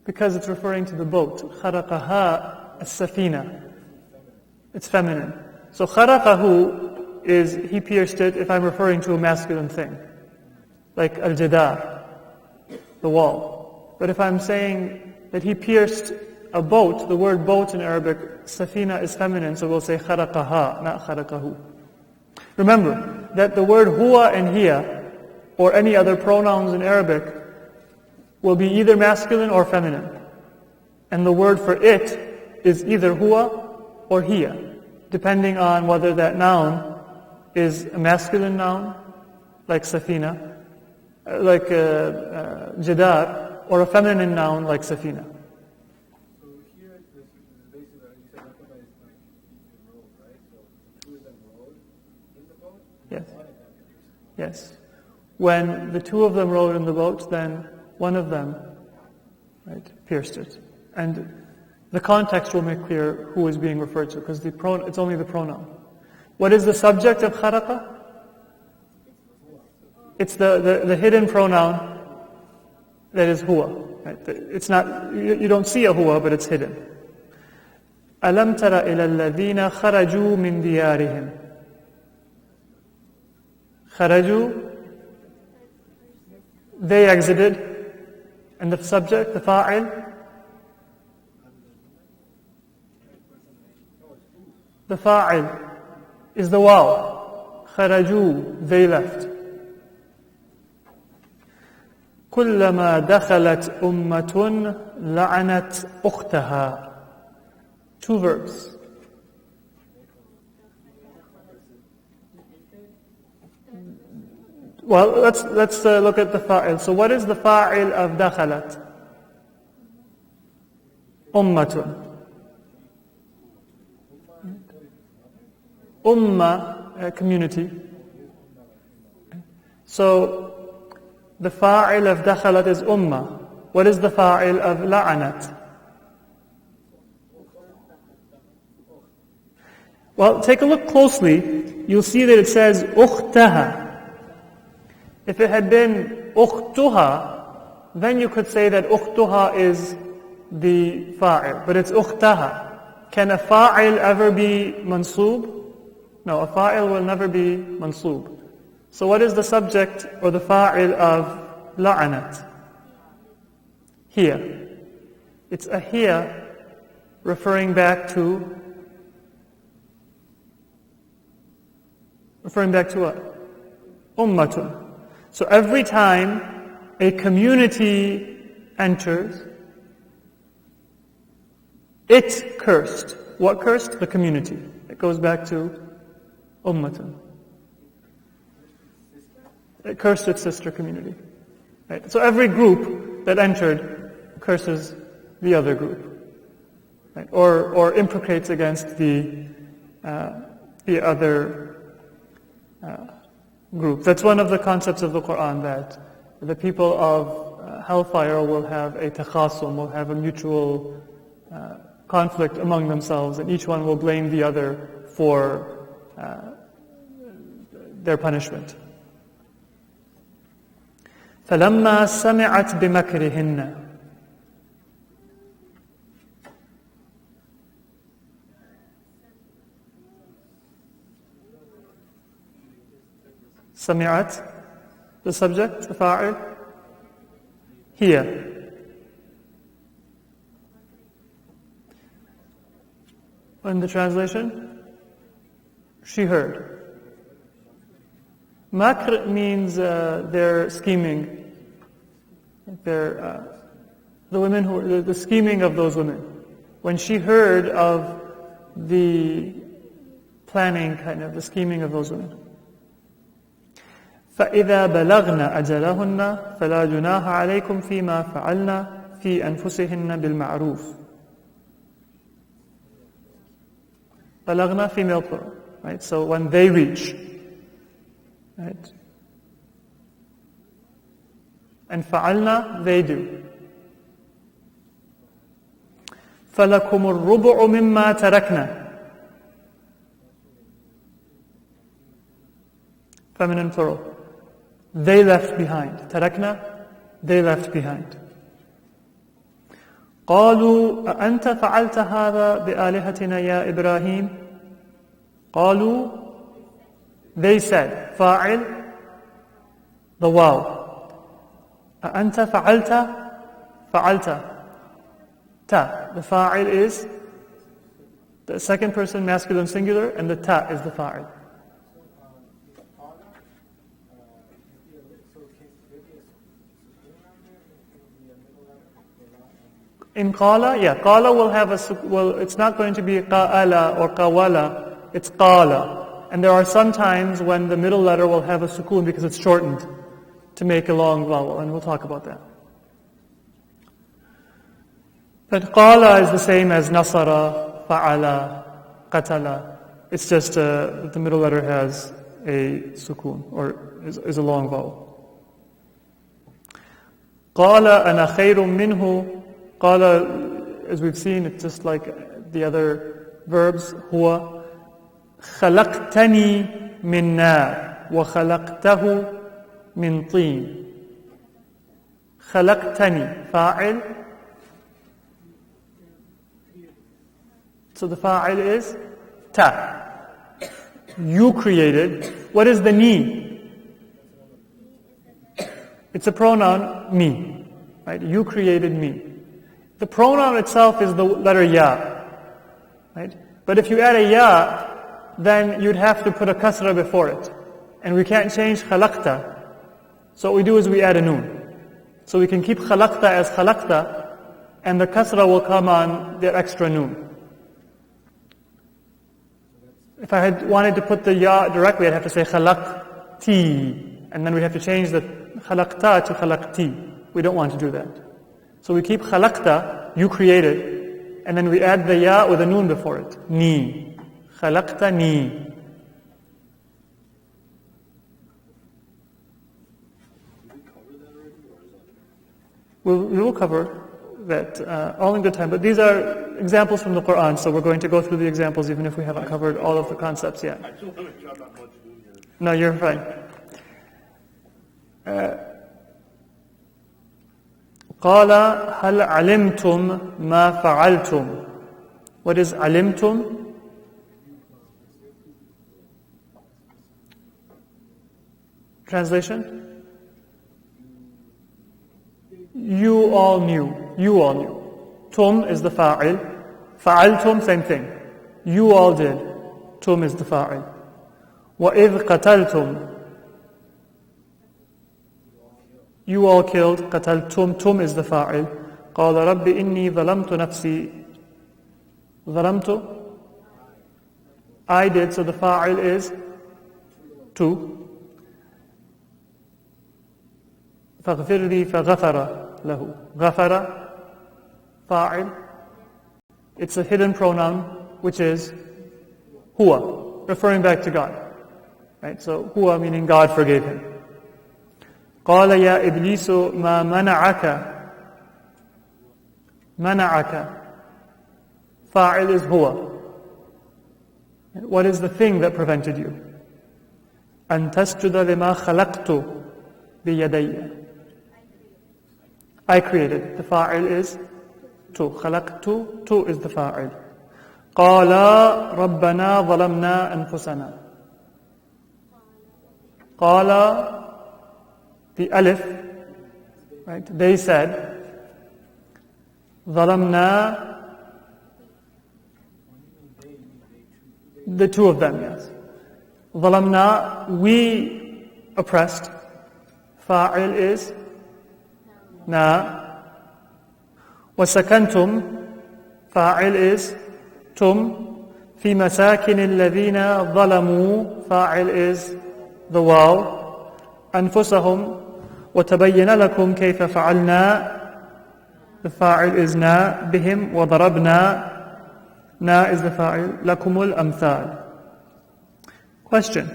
Because it's referring to the boat. خَرَقَهَا السَّفِينَةِ. It's feminine. So خَرَقَهُ is he pierced it if I'm referring to a masculine thing. Like al-jadar, the wall. But if I'm saying that he pierced a boat, the word boat in Arabic, safina is feminine, so we'll say خَرَقَهَا, not خَرَقَهُ. Remember that the word huwa and hiya, or any other pronouns in Arabic, will be either masculine or feminine. And the word for it is either huwa or hiya, depending on whether that noun is a masculine noun, like safina, like jadar, or a feminine noun like safina. So here, this is basically, you said Raqaba is like the road, right? So the two of them rode in the boat? Yes. One of them is Yes. When the two of them rode in the boat, then one of them, right, pierced it. And the context will make clear who is being referred to, because it's only the pronoun. What is the subject of kharaqa? It's the hidden pronoun that is huwa. Right? It's not, you don't see a huwa, but it's hidden. أَلَمْ تَرَ إِلَى الَّذِينَ خَرَجُوا مِنْ دِيَارِهِمْ. خَرَجُوا, they exited. And the subject, the fa'il? The fa'il is the waw. خَرَجُوا, they left. كُلَّمَا دَخَلَتْ أُمَّةٌ لَعَنَتْ أُخْتَهَا. Two verbs. Well, let's look at the fa'il. So what is the fa'il of dakhalat? Ummatun. Ummah, community. So the fa'il of dakhalat is ummah. What is the fa'il of la'anat? Well, take a look closely. You'll see that it says ukhtaha. If it had been ukhtuha, then you could say that ukhtuha is the fa'il, but it's ukhtaha. Can a fa'il ever be mansoob? No, a fa'il will never be mansoob. So what is the subject or the fa'il of la'anat? Here. It's a here referring back to what? Ummatun. So every time a community enters, it cursed. What cursed? The community. It goes back to ummatun. It cursed its sister community. Right? So every group that entered curses the other group, right? Or imprecates against the other group. That's one of the concepts of the Quran, that the people of hellfire will have a takhasum, will have a mutual conflict among themselves, and each one will blame the other for their punishment. فَلَمَّا سَمِعَتْ بِمَكْرِهِنَّ. سمعت, the subject, the fa'il. Here. In the translation, she heard. Makr means their scheming. The women who, the scheming of those women. When she heard of the planning, kind of the scheming of those women. فَإِذَا بَلَغْنَ أَجَلَهُنَّ فَلَا جُنَاحَ عَلَيْكُمْ فِي مَا فَعَلْنَ فِي أَنفُسِهِنَّ بِالْمَعْرُوفِ. Balagna, female plural. Right? So when they reach. Right? And fa'alna, they do. فَلَكُمُ الرُّبُعُ مِمَّا تَرَكْنَا. Feminine plural. They left behind. تَرَكْنَا, they left behind. قالوا أأنت فعلت هذا بآلهتنا يا إبراهيم. قالوا, they said. فاعل, the واو. أأنت فعلت, فعلت. Ta, the fa'il is the second person masculine singular, and the ta is the fa'il. In qala, yeah, qala will have it's not going to be qa'ala or qawala, it's qala. And there are some times when the middle letter will have a sukoon because it's shortened to make a long vowel, and we'll talk about that. But qala is the same as nasara, fa'ala, qatala. It's just the middle letter has a sukoon, or is a long vowel. Qala ana khayrun minhu. Qala, as we've seen, it's just like the other verbs. Huwa khalaqtani min nar wa khalaqtahu min teen. Khalaqtani, fa'il. So the fa'il is ta. You created. What is the ni? It's a pronoun me. Right? You created me. The pronoun itself is the letter ya. Right? But if you add a ya, then you'd have to put a kasra before it. And we can't change khalaqta. So what we do is we add a noon. So we can keep khalaqta as khalaqta, and the kasra will come on the extra noon. If I had wanted to put the ya directly, I'd have to say khalaqti, and then we'd have to change the khalaqta to khalaqti. We don't want to do that. So we keep khalaqta, you created, and then we add the ya with a noon before it. Ni. Khalaqta ni. We will cover that all in good time. But these are examples from the Quran, so we're going to go through the examples even if we haven't covered all of the concepts yet. I don't want to drop that much in here. No, you're fine. قال هل علمتم ما فعلتم. What is علمتم? Translation? You all knew. You all knew. Tum is the fa'il. Fa'altum, same thing. You all did. Tum is the fa'il. وَإِذْ قَتَلْتُمْ. You all killed. قَتَلْتُمْ. Tum is the fa'il. قَالَ رَبِّ إِنِّي ظَلَمْتُ نَفْسِي. ظَلَمْتُ. I did, so the fa'il is tu. فَاغْفِرْ لِي فَغَفَرَ لَهُ. غَفَرَ, fa'il. It's a hidden pronoun, which is huwa, referring back to God. Right? So huwa meaning God forgave him. قَالَ يَا إِبْلِيسُ مَا مَنَعَكَ. مَنَعَكَ. Fa'il is huwa. What is the thing that prevented you? أَن تَسْجُدَ لِمَا خَلَقْتُ بِيَدَيَّ. I created. The fa'il is tu. خَلَقْتُ. Tu is the fa'il. قَالَ رَبَّنَا ظَلَمْنَا أَنفُسَنَا. قَالَ, the alif, right? They said, ظَلَمْنَا, the two of them, yes. ظَلَمْنَا, we oppressed. Fa'il is na. وَسَكَنْتُمْ, fa'il is tum. فِي مَسَاكِنِ الَّذِينَ ظَلَمُوا, fa'il is the waw. أَنفُسَهُمْ وَتَبَيَّنَ لَكُمْ كَيْفَ فَعَلْنَا, the fa'il is na. بِهِمْ وَضَرَبْنَا Na is the fa'il. Lakumul amthal. Question.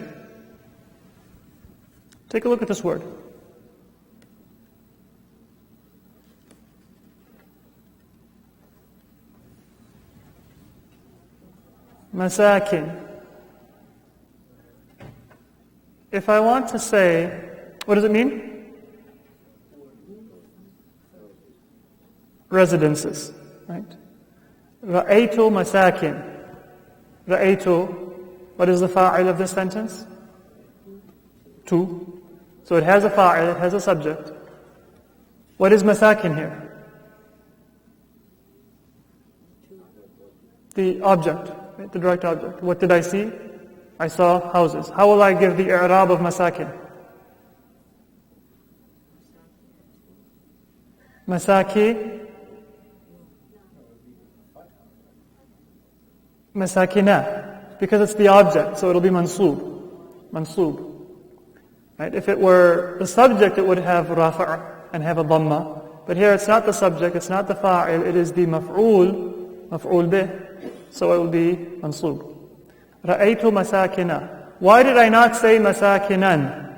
Take a look at this word. Masakin. If I want to say, what does it mean? Residences, right? Ra'aytu masakin. Ra'aytu, what is the fa'il of this sentence? Tu. So it has a fa'il, it has a subject. What is masakin here? The object, right? The direct object. What did I see? I saw houses. How will I give the i'rab of masakin? Masaki. Masakina. Because it's the object, so it'll be mansoob. Mansoob. Right? If it were the subject, it would have rafa' and have a dhamma. But here it's not the subject, it's not the fa'il, it is the maf'ul bih. So it will be mansoob. Ra'aytu masakina. Why did I not say masakinan?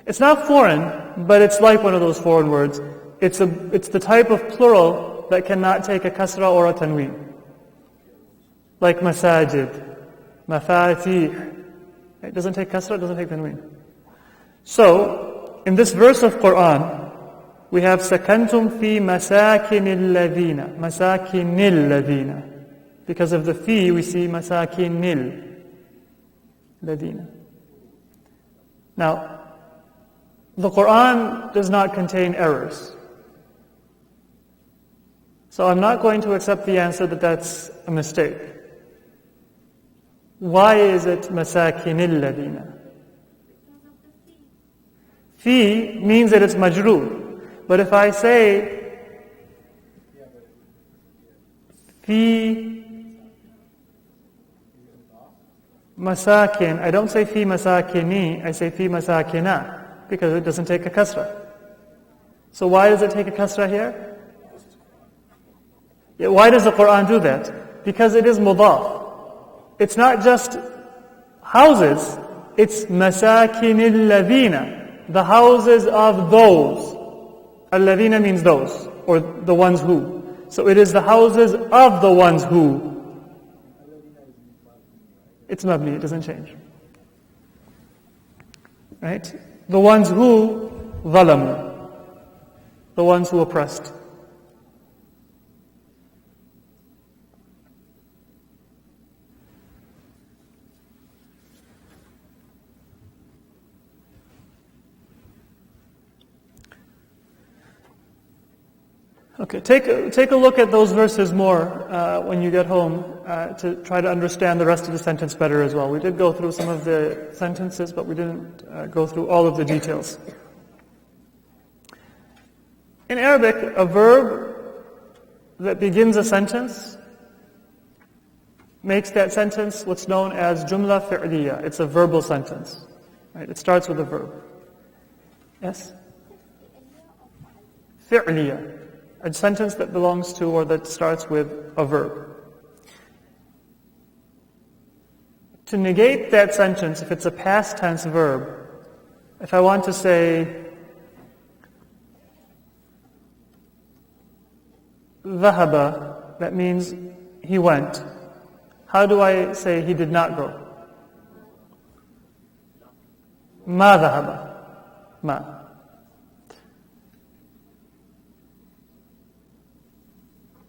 It's not foreign, but it's like one of those foreign words. It's the type of plural that cannot take a kasra or a tanween. Like masajid, mafatih. It doesn't take kasra, it doesn't take tanween. So, in this verse of Quran, we have sakantum fi masakinil ladina. Masakinil ladina. Because of the fi, we see masakinil ladina. Now, the Quran does not contain errors. So I'm not going to accept the answer that that's a mistake. Why is it masakinil ladina? Fi means that it's majroor. But if I say fi masakin, I don't say fi masakini, I say fi masakina, because it doesn't take a kasra. So why does it take a kasra here? Yeah, why does the Quran do that? Because it is mudaf. It's not just houses, it's masakinil ladina, the houses of those. Al-ladina means those, or the ones who. So it is the houses of the ones who. It's mabni, it doesn't change. Right? The ones who zalamu. The ones who oppressed. Okay, take a look at those verses more when you get home to try to understand the rest of the sentence better as well. We did go through some of the sentences, but we didn't go through all of the details. In Arabic, a verb that begins a sentence makes that sentence what's known as jumla fi'liya. It's a verbal sentence. Right? It starts with a verb. Yes? Fi'liya. A sentence that belongs to or that starts with a verb. To negate that sentence, if it's a past tense verb, if I want to say ذهب, that means he went. How do I say he did not go? ما ذهب. ما.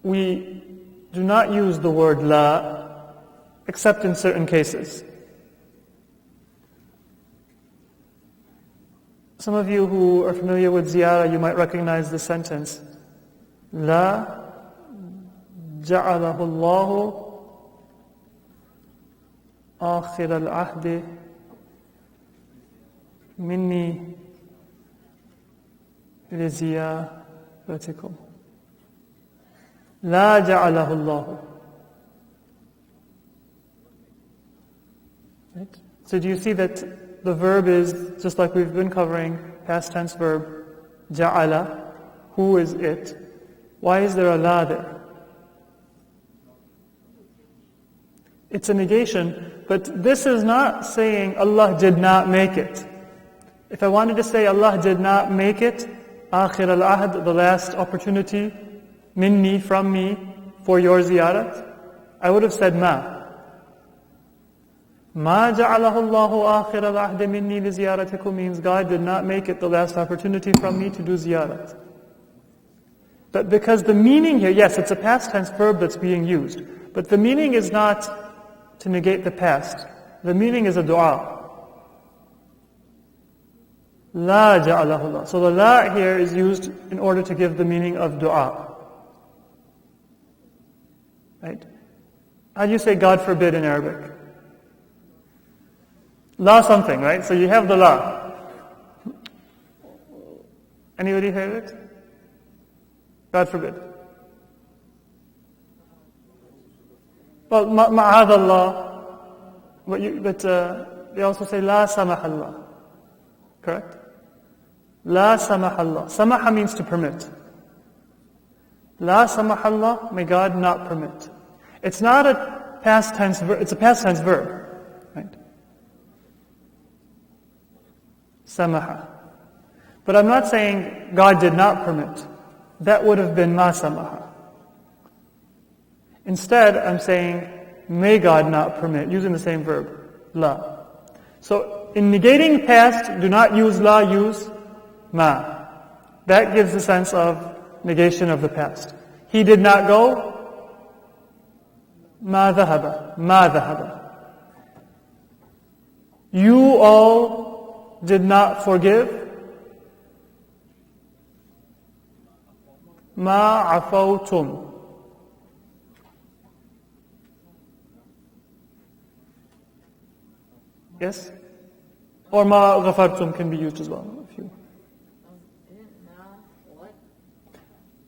We do not use the word la except in certain cases. Some of you who are familiar with ziyarah, you might recognize the sentence. La ja'alahu Allahu akhir al-ahdi minni li ziyaratikum. La ja'alahu Allah. Right? So do you see that the verb is, just like we've been covering, past tense verb, ja'ala, who is it? Why is there a la there? It's a negation, but this is not saying Allah did not make it. If I wanted to say Allah did not make it, akhir al-ahd, the last opportunity, minni, from me, for your ziyarat, I would have said ma. Ma ja'alahu Allahu akhir al-ahd minni li ziyaratikum means God did not make it the last opportunity from me to do ziyarat. But because the meaning here, yes, it's a past tense verb that's being used, but the meaning is not to negate the past. The meaning is a dua. La ja'alahu Allah. So the la here is used in order to give the meaning of dua. Right? How do you say God forbid in Arabic? La something, right? So you have the la. Anybody heard it? God forbid. Well, ma'ad Allah, but they also say la samah Allah. Correct? La samah Allah. Samaha means to permit. La samah Allah, may God not permit. It's not a past tense verb, it's a past tense verb. Right? Samaha. But I'm not saying God did not permit. That would have been ma samaha. Instead, I'm saying, may God not permit, using the same verb, la. So, in negating past, do not use la, use ma. That gives the sense of negation of the past. He did not go, ma dhahaba, ma dhahaba. You all did not forgive, ma afawtum. Yes? Or ma ghafartum can be used as well. If you...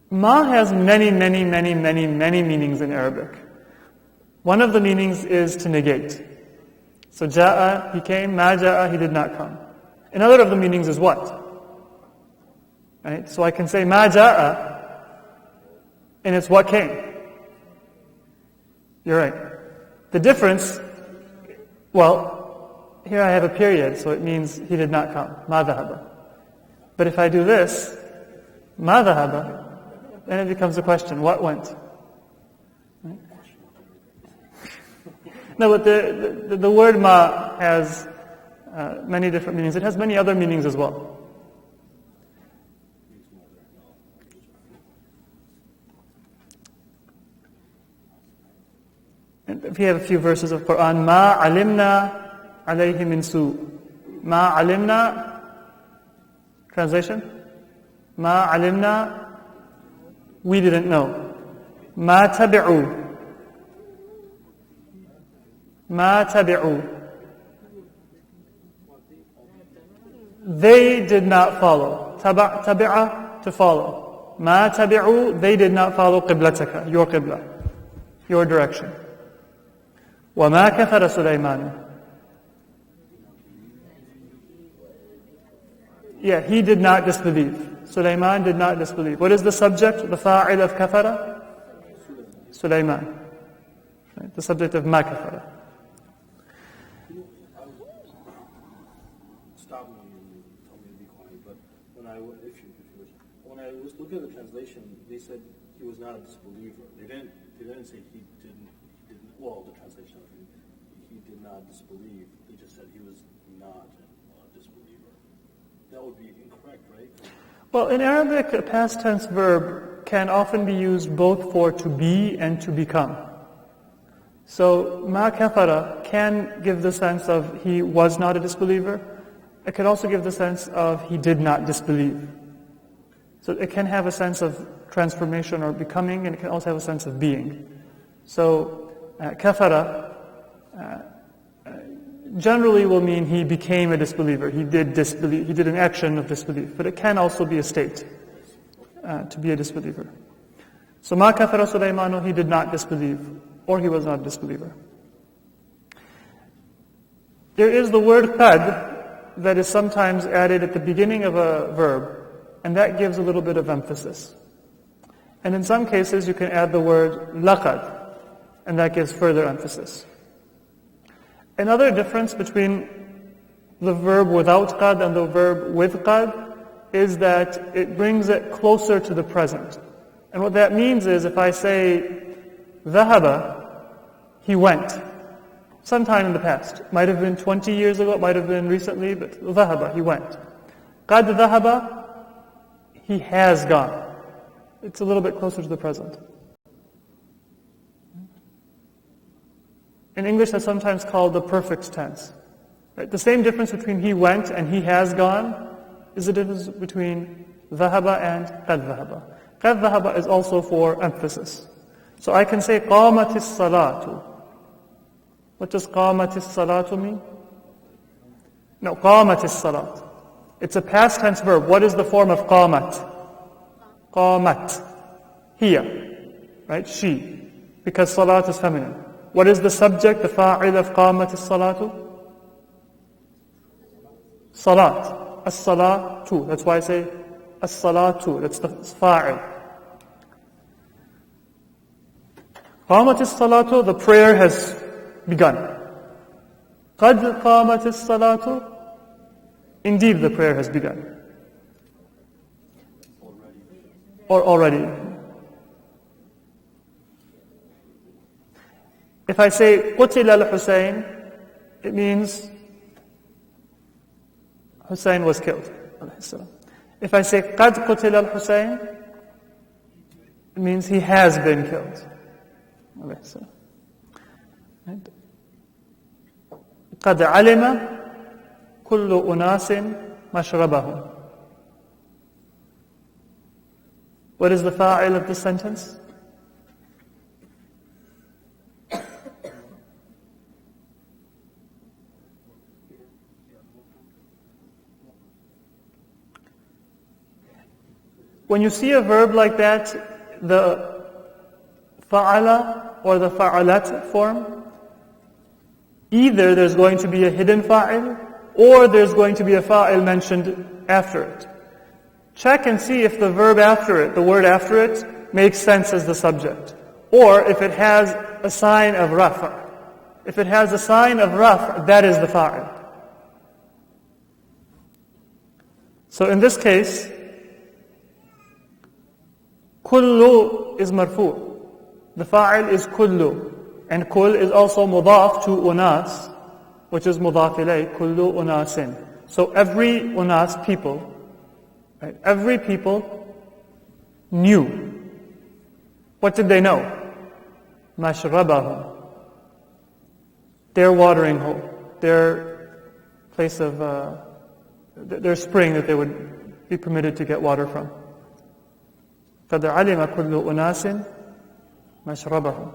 Ma has many meanings in Arabic. One of the meanings is to negate. So ja'a, he came, ma ja'a, he did not come. Another of the meanings is what? Right? So I can say ma ja'a, and it's what came. You're right. The difference, well, here I have a period, so it means he did not come. Ma dhahaba. But if I do this, ma dhahaba, then it becomes a question, what went? Right? No, but the word ma has many different meanings. It has many other meanings as well. And if you have a few verses of Quran, ma alimna alayhi min su. Ma alimna, translation? Ma alimna, we didn't know. Ma tabi'u. Ma tabi'u. They did not follow. Tabi'a, to follow. Ma tabi'u, they did not follow qiblataka, your qibla, your direction. وَمَا كَفَرَ سُلَيْمَانُ. Yeah, he did not disbelieve. Sulaiman did not disbelieve. What is the subject, the fa'il of kafara? Sulaiman. Right? The subject of ma kafara. Stop me and tell me to be quiet, but when I was looking at the translation, they said he was not a disbeliever. They didn't say he didn't, well, the translation of him, he did not disbelieve. They just said he was not a disbeliever. That would be incorrect, right? Well, in Arabic, a past tense verb can often be used both for to be and to become. So, ma kafara can give the sense of he was not a disbeliever. It can also give the sense of he did not disbelieve. So it can have a sense of transformation or becoming, and it can also have a sense of being. So, kafara generally will mean he became a disbeliever. He did disbelieve. He did an action of disbelief. But it can also be a state to be a disbeliever. So ma kafara Sulaymanu, he did not disbelieve, or he was not a disbeliever. There is the word qad that is sometimes added at the beginning of a verb, and that gives a little bit of emphasis. And in some cases, you can add the word laqad, and that gives further emphasis. Another difference between the verb without qad and the verb with qad is that it brings it closer to the present. And what that means is if I say, ذهب, he went, sometime in the past. Might have been 20 years ago, it might have been recently, but ذهب, he went. قد ذهب, he has gone. It's a little bit closer to the present. In English, that's sometimes called the perfect tense. Right? The same difference between he went and he has gone is the difference between ذهب and قد ذهب. قد ذهب is also for emphasis. So I can say قامت الصلاة. What does قامت الصلاة mean? No, قامت الصلاة. It's a past tense verb. What is the form of قامت? قامت. Here. Right? She. Because salat is feminine. What is the subject, the fa'il of قامت الصلاة? Salat. As-salatu. That's why I say as-salatu. That's the fa'il. قامت الصلاة, the prayer has begun. قد قامت الصلاة, indeed the prayer has begun. Or already. If I say قتل الحسين, it means Hussein was killed. If I say قد قتل الحسين, it means he has been killed. قد علم كل أناس مشربهم. What is the fa'il of this sentence? When you see a verb like that, the fa'ala or the fa'alat form, either there's going to be a hidden fa'il, or there's going to be a fa'il mentioned after it. Check and see if the verb after it, the word after it, makes sense as the subject. Or if it has a sign of rafa. If it has a sign of rafa, that is the fa'il. So in this case, kullu is marfu'. The fa'il is kullu. And kul is also mudaf to unas, which is mudaf ilay, kullu unasin. So every unas, people, right? Every people knew. What did they know? Mashrabahum. Their watering hole. Their place of, their spring that they would be permitted to get water from. قَدْ عَلِمَ كُلُّ أُنَاسٍ مَشْرَبَهُمْ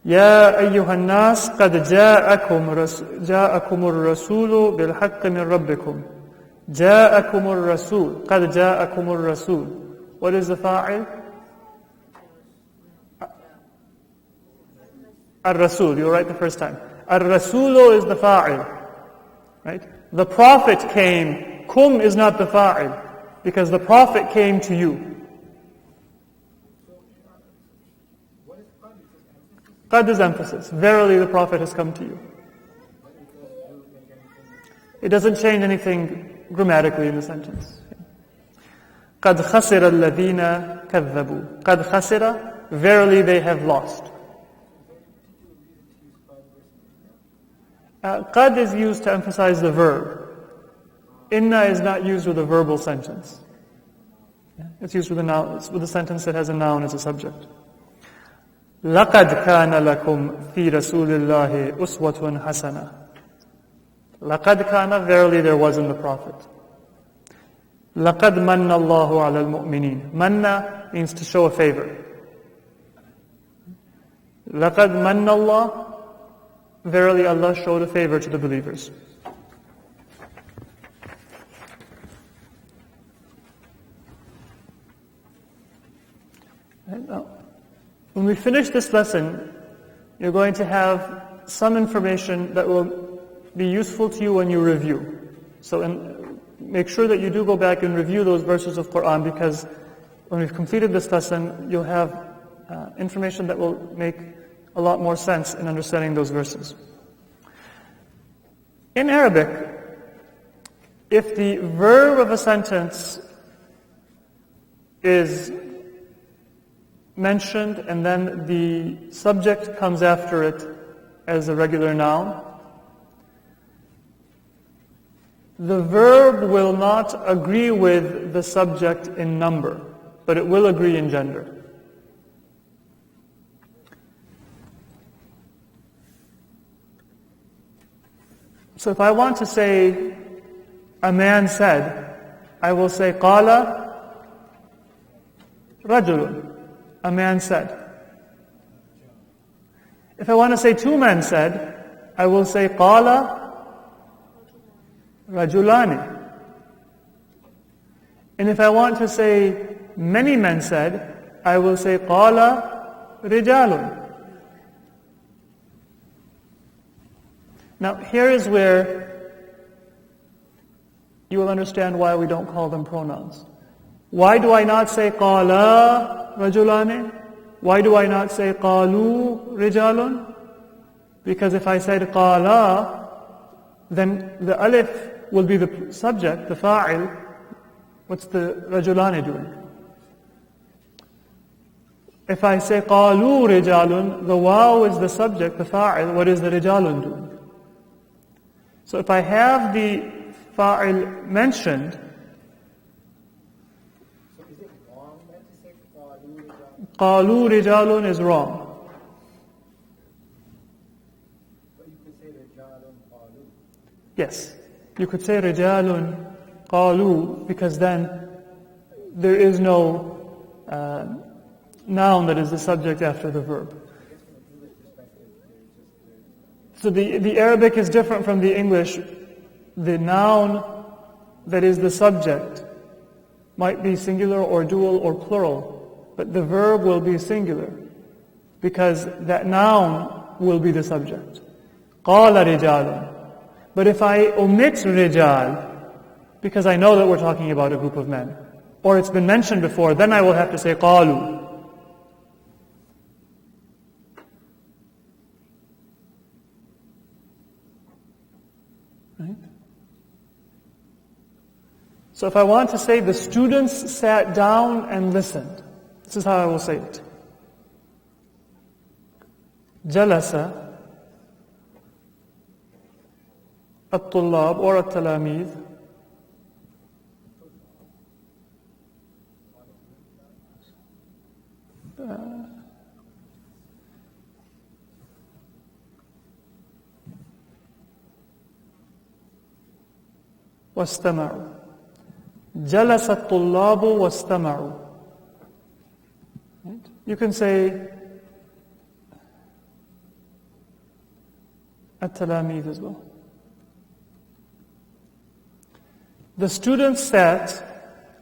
يا أيها الناس قد جاءكم الرسول بالحق من ربكم جاءكم الرسول قد جاءكم الرسول. What is the fa'il? Ar-Rasul, you're right the first time. Ar-Rasulu is the fa'il. Right? The Prophet came. Kum is not the fa'il. Because the Prophet came to you. Qad is emphasis. Verily the Prophet has come to you. It doesn't change anything grammatically in the sentence. قَدْ خَسِرَ الَّذِينَ كَذَّبُوا. قَدْ خَسِرَ, verily they have lost. Qad is used to emphasize the verb. Inna is not used with a verbal sentence. It's used with a noun, it's with a sentence that has a noun as a subject. لَقَدْ كَانَ لَكُمْ فِي رَسُولِ اللَّهِ أُسْوَةٌ حَسَنَةٌ. لَقَدْ كَانَ, verily there was in the Prophet. لَقَدْ مَنَّ اللَّهُ عَلَى الْمُؤْمِنِينَ. Manna means to show a favor. لَقَدْ مَنَّ اللَّهُ, verily Allah showed a favor to the believers. Right now, when we finish this lesson, you're going to have some information that will be useful to you when you review. So make sure that you do go back and review those verses of Quran, because when we've completed this lesson, you'll have information that will make a lot more sense in understanding those verses. In Arabic, if the verb of a sentence is mentioned and then the subject comes after it as a regular noun, the verb will not agree with the subject in number, but it will agree in gender. So if I want to say, a man said, I will say, قَالَ رَجُلٌ. A man said. If I want to say two men said, I will say, قَالَ رَجُلَانِ. And if I want to say, many men said, I will say, قَالَ رِجَالٌ. Now, here is where you will understand why we don't call them pronouns. Why do I not say قَالَ رَجُلَانِ? Why do I not say قَالُوا رِجَالٌ? Because if I said قَالَ, then the alif will be the subject, the fa'il. What's the رَجُلَانِ doing? If I say قَالُوا رِجَالٌ, the waw is the subject, the fa'il. What is the رِجَالٌ doing? So if I have the fa'il mentioned, So is it wrong then to say qalu rijal? قَالُوا رِجَالٌ is wrong. But you could say rijalun qalu. Yes, you could say رِجَالٌ قَالُوا, because then there is no noun that is the subject after the verb. So the Arabic is different from the English. The noun that is the subject might be singular or dual or plural, but the verb will be singular because that noun will be the subject. قَالَ رِجَالٌ. But if I omit رِجَال, because I know that we're talking about a group of men, or it's been mentioned before, then I will have to say قَالُوا. Right? So if I want to say the students sat down and listened, this is how I will say it. جلس الطلاب or التلاميذ واستمعوا. جلس الطلاب واستمعوا. You can say التلاميذ as well. The students sat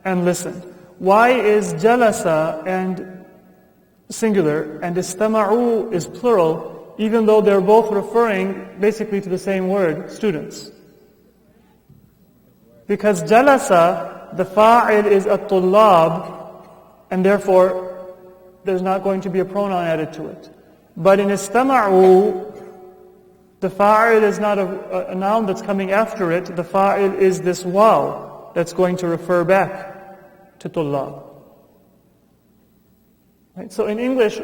and listened. Why is jalasa and singular and istama'u is plural, even though they're both referring basically to the same word, students? Because jalasa, the fa'il is at-tullab, and therefore there's not going to be a pronoun added to it. But in istama'u, the fa'il is not a noun that's coming after it. The fa'il is this waw that's going to refer back to tullab. Right? So in English,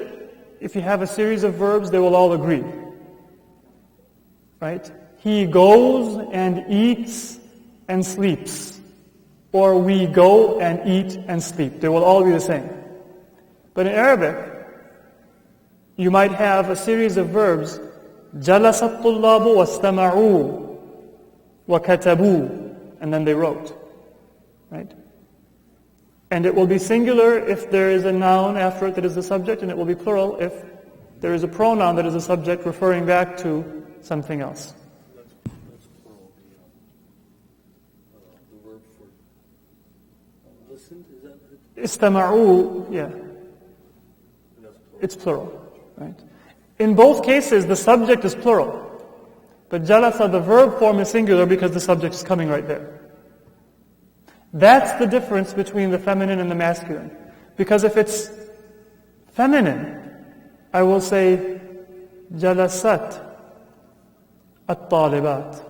if you have a series of verbs, they will all agree. Right? He goes and eats and sleeps. Or we go and eat and sleep. They will all be the same. But in Arabic, you might have a series of verbs. جَلَسَ الطُّلَّابُ وَاسْتَمَعُوا وَكَتَبُوا, and then they wrote. Right? And it will be singular if there is a noun after it that is the subject, and it will be plural if there is a pronoun that is a subject referring back to something else. That's plural. The verb for listened, is that it? Istama'u, yeah, That's plural. it's plural. Right? In both cases, the subject is plural. But jalasa, the verb form is singular because the subject is coming right there. That's the difference between the feminine and the masculine. Because if it's feminine, I will say jalasat at-talibat.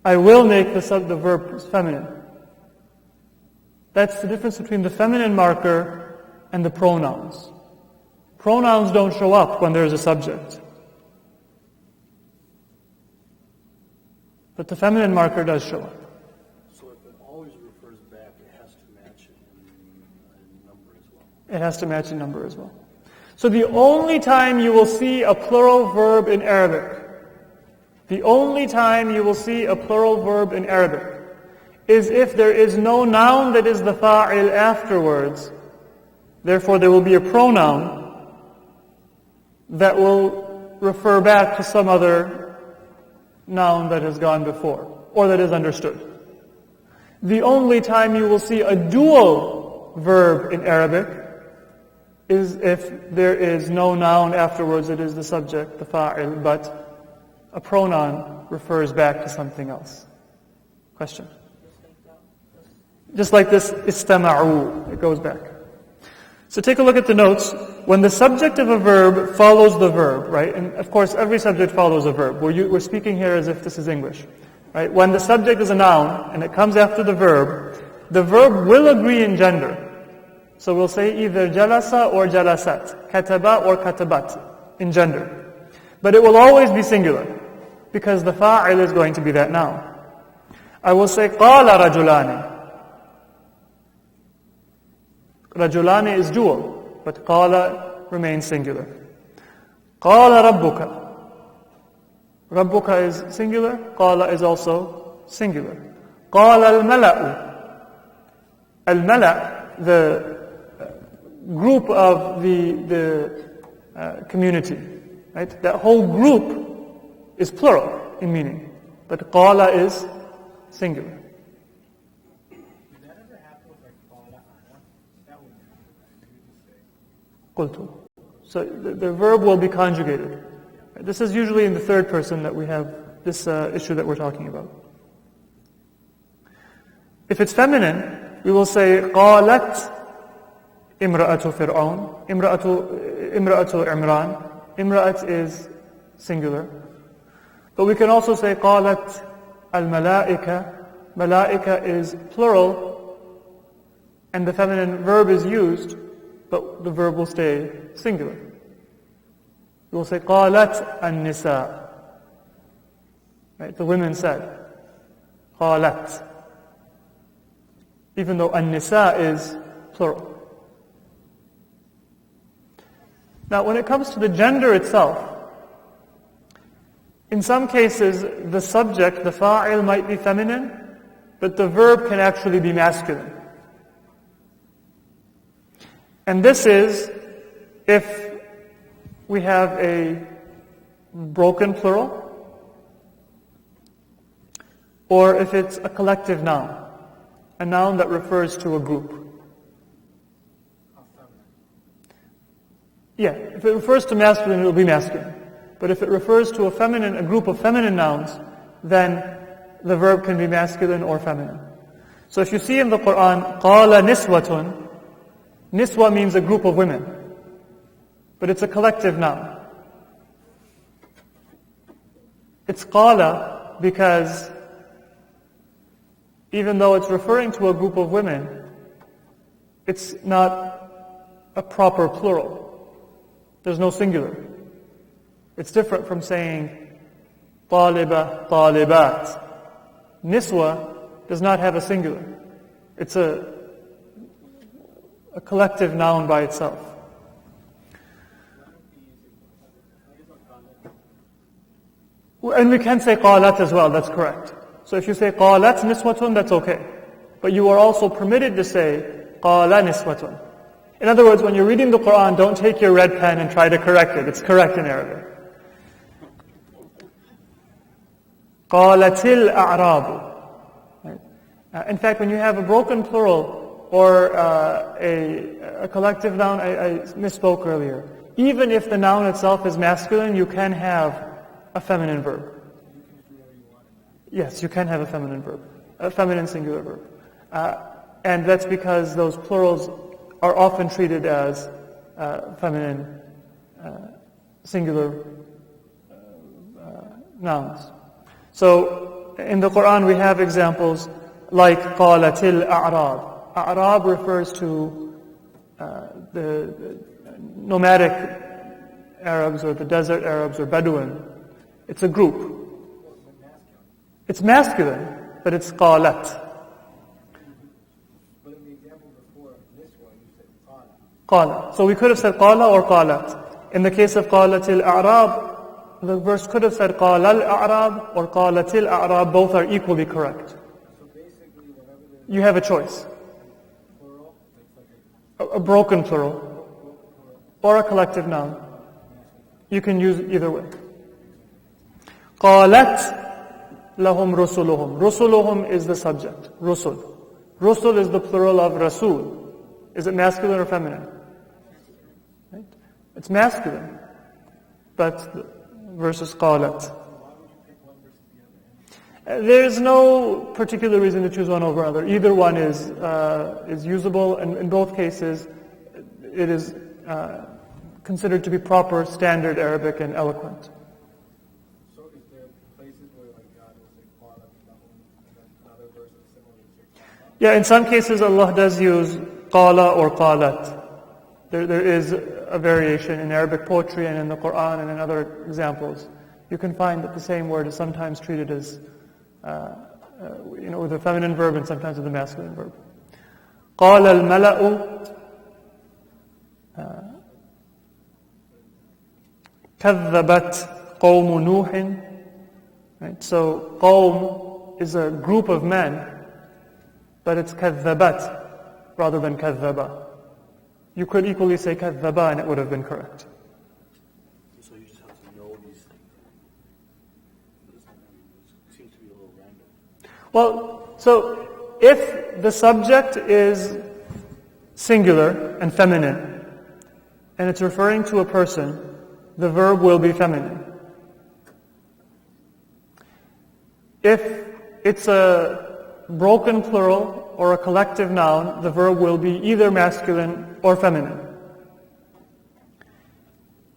I will make the verb feminine. That's the difference between the feminine marker and the pronouns. Pronouns don't show up when there is a subject. But the feminine marker does show up. So if it always refers back, it has to match in number as well. It has to match in number as well. So the only time you will see a plural verb in Arabic, the only time you will see a plural verb in Arabic is if there is no noun that is the fa'il afterwards. Therefore there will be a pronoun that will refer back to some other noun that has gone before, or that is understood. The only time you will see a dual verb in Arabic is if there is no noun afterwards, it is the subject, the fa'il, but a pronoun refers back to something else. Question? Just like this, istama'u, it goes back. So take a look at the notes. When the subject of a verb follows the verb, right? And of course, every subject follows a verb. We're speaking here as if this is English, right? When the subject is a noun and it comes after the verb will agree in gender. So we'll say either jalasa or jalasat, kataba or katabat in gender. But it will always be singular because the fa'il is going to be that noun. I will say qala rajulani. Rajulani is dual, but qala remains singular. Qala rabbuka. Rabbuka is singular, qala is also singular. Qala al-mala'u. Al-mala', the group of the community, right? That whole group is plural in meaning, but qala is singular. قلت. So the verb will be conjugated. This is usually in the third person that we have this issue that we're talking about. If it's feminine, we will say قالت امرأة فرعون. امرأة عمران. Imra'at is singular. But we can also say قالت الملائكة. Malaika is plural, and the feminine verb is used, but the verb will stay singular. We will say قالت النساء. Right? The women said قالت. Even though النساء is plural. Now when it comes to the gender itself, in some cases the subject, the fa'il, might be feminine, but the verb can actually be masculine. And this is if we have a broken plural, or if it's a collective noun, a noun that refers to a group. Yeah, if it refers to masculine, it will be masculine. But if it refers to a group of feminine nouns, then the verb can be masculine or feminine. So if you see in the Quran, قَالَ نِسْوَةٌ, niswa means a group of women, but it's a collective noun. It's qala because even though it's referring to a group of women, it's not a proper plural. There's no singular. It's different from saying طالبة, طالبات. Niswa does not have a singular. It's a collective noun by itself. And we can say قالت as well, that's correct. So if you say قالت نسوة, that's okay. But you are also permitted to say قال نسوة. In other words, when you're reading the Quran, don't take your red pen and try to correct it. It's correct in Arabic. قالت الأعراب. In fact, when you have a broken plural or a collective noun, I misspoke earlier. Even if the noun itself is masculine, you can have a feminine verb. Yes, you can have a feminine verb, a feminine singular verb. And that's because those plurals are often treated as feminine singular nouns. So in the Quran we have examples like قَالَتِ الْأَعْرَابِ. A'rab refers to the nomadic Arabs or the desert Arabs or Bedouin. It's a group. It's masculine, but it's قَالَت. But in the example before this one, you said qala. قَالَ. So we could have said قَالَ or قَالَت. In the case of قَالَتِ الْأَعْرَابِ, the verse could have said قَالَ الْأَعْرَابِ or قَالَتِ الْأَعْرَابِ. Both are equally correct. So basically, whenever there's You have a choice. plural, it's like A broken plural or a collective noun. You can use either way. قَالَتْ لَهُمْ رُسُلُهُمْ. رُسُلُهُمْ is the subject. Rusul. Rusul is the plural of Rasul. Is it masculine or feminine? Right? It's masculine. But the verse is قَالَتْ. There is no particular reason to choose one over another. Either one is usable, and in both cases, it is considered to be proper, standard Arabic and eloquent. so is there places where like God will say qala lahum, and then another verse is similar to say qala? Yeah, in some cases Allah does use qala or qalat. There is a variation in Arabic poetry and in the Quran and in other examples. You can find that the same word is sometimes treated as with a feminine verb and sometimes with a masculine verb. قال الملأ كذبت قوم نوح. Right? So قوم is a group of men, but it's كذبت rather than كذبا. You could equally say كذبا and it would have been correct. So you just have to know these things. It seems to be a little random. Well, so if the subject is singular and feminine, and it's referring to a person, the verb will be feminine. If it's a broken plural or a collective noun, the verb will be either masculine or feminine.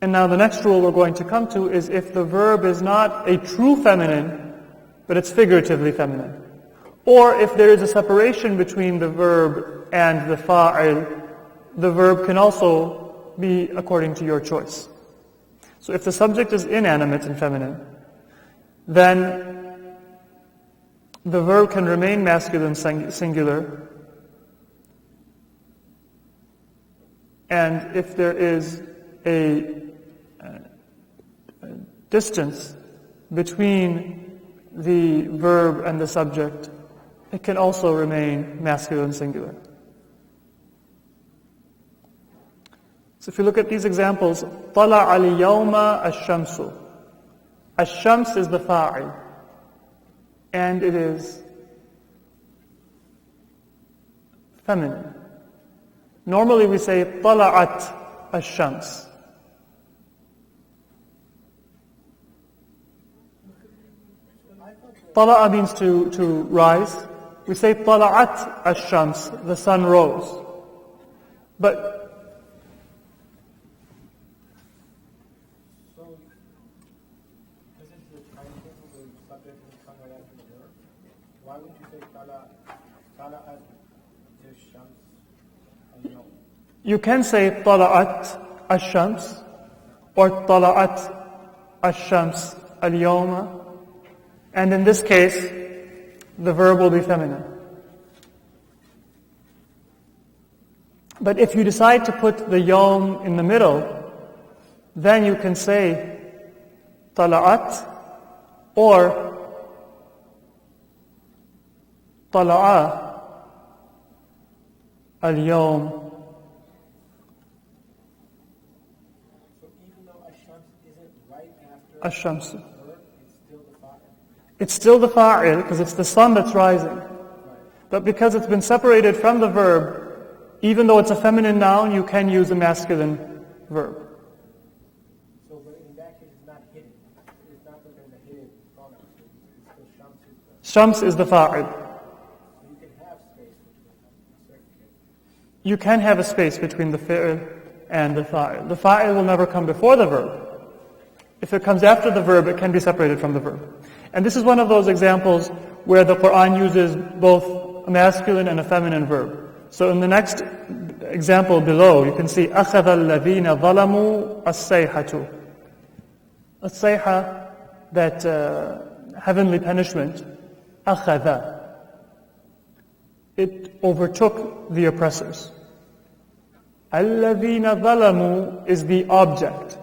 And now the next rule we're going to come to is if the verb is not a true feminine, but it's figuratively feminine. Or if there is a separation between the verb and the fa'il, the verb can also be according to your choice. So if the subject is inanimate and feminine, then the verb can remain masculine singular. And if there is a distance between the verb and the subject, it can also remain masculine singular. So if you look at these examples, طَلَعَ الْيَوْمَ الشَّمْسُ. الشَّمْس is the fa'il. And it is feminine. Normally we say طَلَعَتْ الشَّمْس. طَلَعَ means to rise. We say طَلَعَتْ الشَّمْس, the sun rose. But So, isn't the triangle the subject will come right after the verb? Why would you say qala at shams al-yawm? you can say طَلَعَتْ الشَّمْس or طَلَعَتْ الشَّمْس الْيَوْمَ. And in this case, the verb will be feminine. But if you decide to put the yawm in the middle, then you can say طَلَعَتْ or طَلَعَ الْيَوْم. So even though ash-shams isn't right after الشمس. the verb, it's still the fa'il. It's still the fa'il because it's the sun that's rising. But because it's been separated from the verb, even though it's a feminine noun, you can use a masculine verb. So but in that case, it's not hidden. It's not like there's a hidden pronoun. It's still shams is the, Shams is the fa'il. so you can have space between them. you can have a space between the fi'l and the fa'il. The fa'il will never come before the verb. If it comes after the verb, it can be separated from the verb. And this is one of those examples where the Quran uses both a masculine and a feminine verb. So in the next example below, you can see أَخَذَ الَّذِينَ ظَلَمُوا السَّيْحَةُ. السَّيْحَةُ, that heavenly punishment, أَخَذَ. It overtook the oppressors. الَّذِينَ ظَلَمُوا is the object.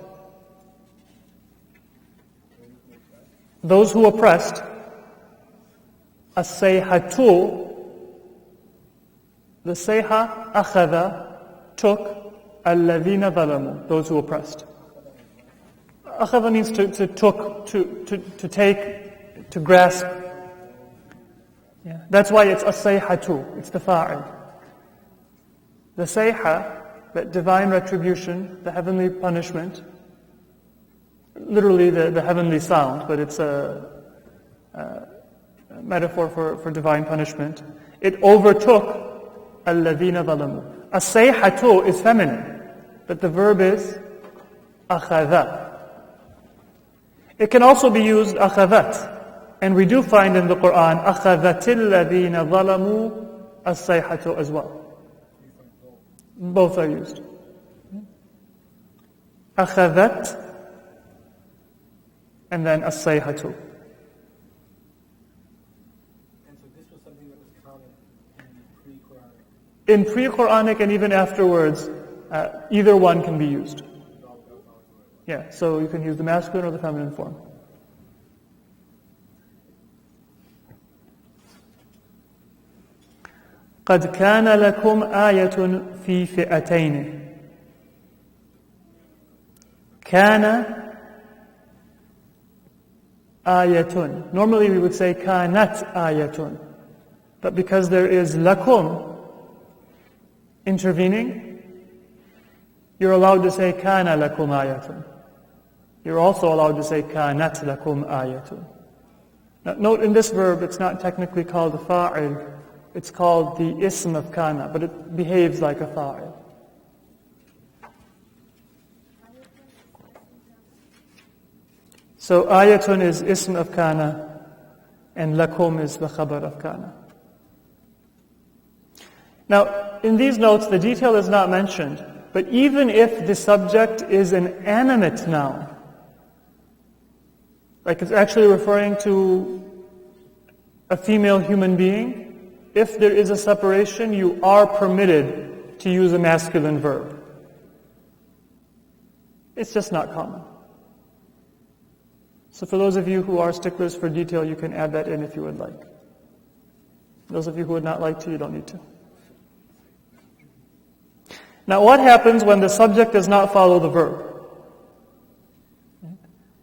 Those who oppressed, السَّيْحَةُ, the sayha, أخذ, took, الَّذِينَ ظَلَمُوا, those who oppressed. أخذ means to took, to take, to grasp. Yeah. That's why it's السَّيْحَةُ, it's the fa'il. The sayha, that divine retribution, the heavenly punishment, literally the heavenly sound, but it's a metaphor for divine punishment. It overtook الَّذِينَ ظَلَمُوا. السَّيْحَةُ is feminine, but the verb is أَخَذَ. It can also be used أَخَذَتْ. And we do find in the Quran أَخَذَتِ الَّذِينَ ظَلَمُوا السَّيْحَةُ as well. Both are used. أَخَذَتْ and then السَّيْحَةُ. And so this was something that was common in pre-Quranic. In pre-Quranic and even afterwards, either one can be used. Yeah, so you can use the masculine or the feminine form. قَدْ كَانَ لَكُمْ آيَةٌ فِي فِئَتَيْنِ. كَانَ آيَةٌ. Normally we would say كَانَتْ آيَةٌ. But because there is lakum intervening, you're allowed to say كَانَ لَكُمْ آيَةٌ. You're also allowed to say كَانَتْ لَكُمْ آيَةٌ. Now note in this verb it's not technically called a fa'il, it's called the ism of kana, but it behaves like a fa'il. So ayatun is ism of kana, and lakum is the khabar of kana. Now, in these notes, the detail is not mentioned, but even if the subject is an animate noun, like it's actually referring to a female human being, if there is a separation, you are permitted to use a masculine verb. It's just not common. So for those of you who are sticklers for detail, you can add that in if you would like. Those of you who would not like to, you don't need to. Now what happens when the subject does not follow the verb?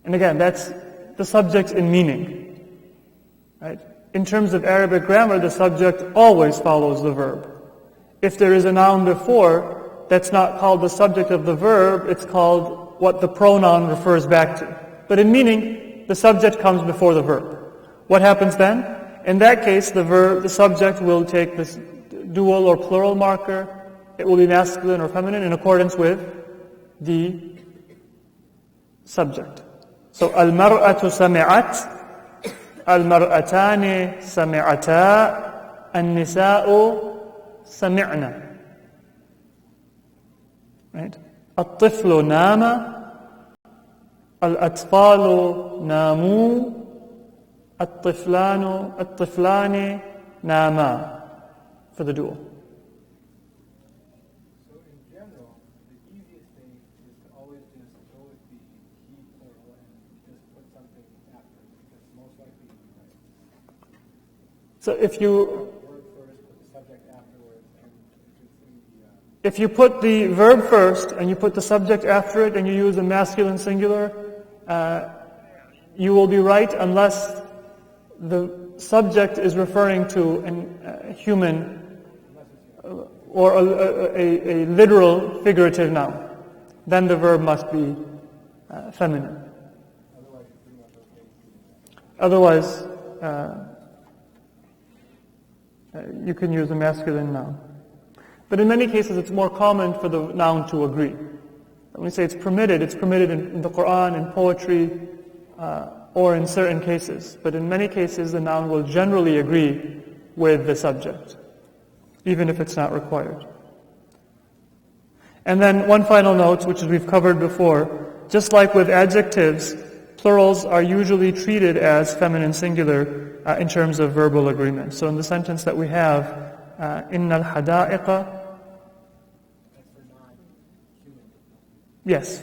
And again, that's the subject in meaning. Right? In terms of Arabic grammar, the subject always follows the verb. If there is a noun before, that's not called the subject of the verb, it's called what the pronoun refers back to. But in meaning, the subject comes before the verb. What happens then? In that case, the subject will take this dual or plural marker. It will be masculine or feminine in accordance with the subject. So, al-mar'atu sami'at, al-mar'atani sami'ata, an-nisa'u sami'na. Right? At-tiflu nama, al-atfalu namu, at-tiflani nama, for the dual. So in general, the easiest thing is to always just go with the he plural and just put something after it, because most likely you'll be right. So if you Word first, put the subject afterwards, and it's in the If you put the verb first and you put the subject after it and you use a masculine singular, you will be right unless the subject is referring to a human or a literal figurative noun. Then the verb must be feminine. Otherwise, you can use a masculine noun. But in many cases, it's more common for the noun to agree. When we say it's permitted in the Quran, in poetry, or in certain cases. But in many cases, the noun will generally agree with the subject, even if it's not required. And then one final note, which we've covered before, just like with adjectives, plurals are usually treated as feminine singular in terms of verbal agreement. So in the sentence that we have, إِنَّ الْحَدَائِقَ, yes,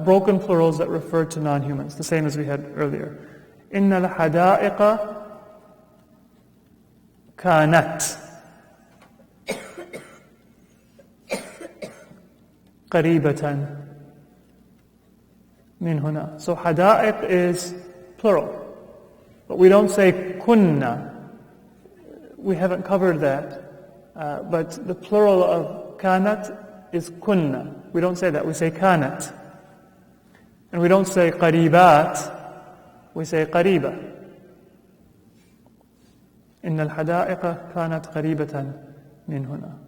broken plurals that refer to non-humans, the same as we had earlier. إِنَّ الْحَدَائِقَ كَانَتْ قَرِيبَةً min huna. So hada'iq is plural. But we don't say kunna. We haven't covered that. But the plural of kanat is kunna. We don't say that. We say kanat. And we don't say qaribat. We say qariba. إن الحدائق كانت قريبة من هنا.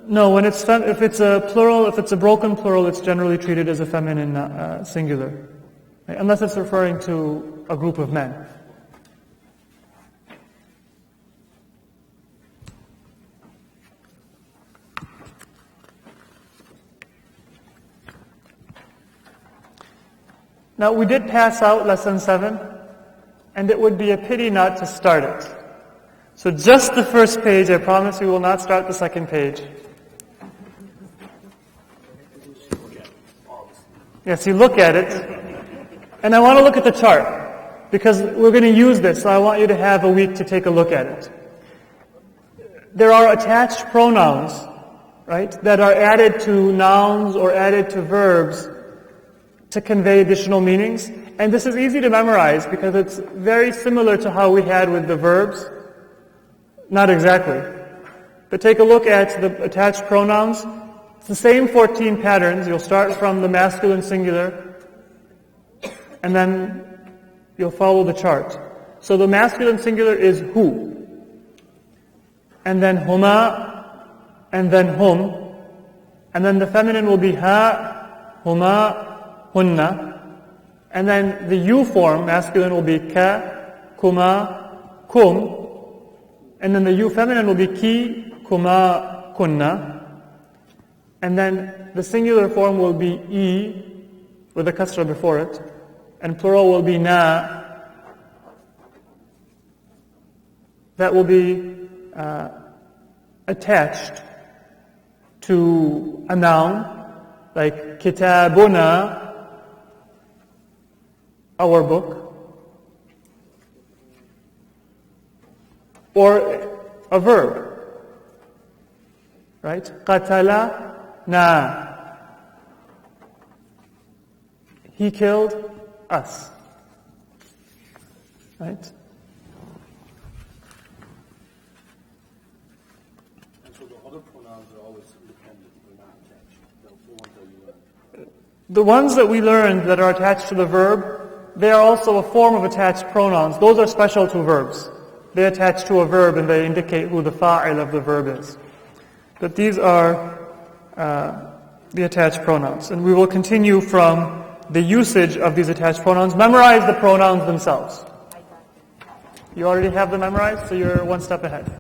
No, when if it's a plural, if it's a broken plural, it's generally treated as a feminine singular, right? Unless it's referring to a group of men. Now, we did pass out lesson 7, and it would be a pity not to start it. So just the first page, I promise we will not start the second page. Yes, you look at it, and I want to look at the chart, because we're going to use this, so I want you to have a week to take a look at it. There are attached pronouns, right, that are added to nouns or added to verbs to convey additional meanings. And this is easy to memorize because it's very similar to how we had with the verbs. Not exactly. But take a look at the attached pronouns. It's the same 14 patterns. You'll start from the masculine singular, and then you'll follow the chart. So the masculine singular is hu, and then huma, and then hum, and then the feminine will be ha, huma, hunna, and then the you form, masculine, will be ka, kuma, kum, and then the you feminine will be ki, kuma, kunna. And then the singular form will be e, with a kasra before it, and plural will be na. That will be attached to a noun, like kitabuna, our book, or a verb, right? Qatala na. He killed us. Right? And so the other pronouns are always independent, they're not attached. The ones that you learned. The ones that we learned that are attached to the verb, they are also a form of attached pronouns. Those are special to verbs. They attach to a verb and they indicate who the fa'il of the verb is. But these are the attached pronouns. And we will continue from the usage of these attached pronouns. Memorize the pronouns themselves. You already have them memorized, so you're one step ahead.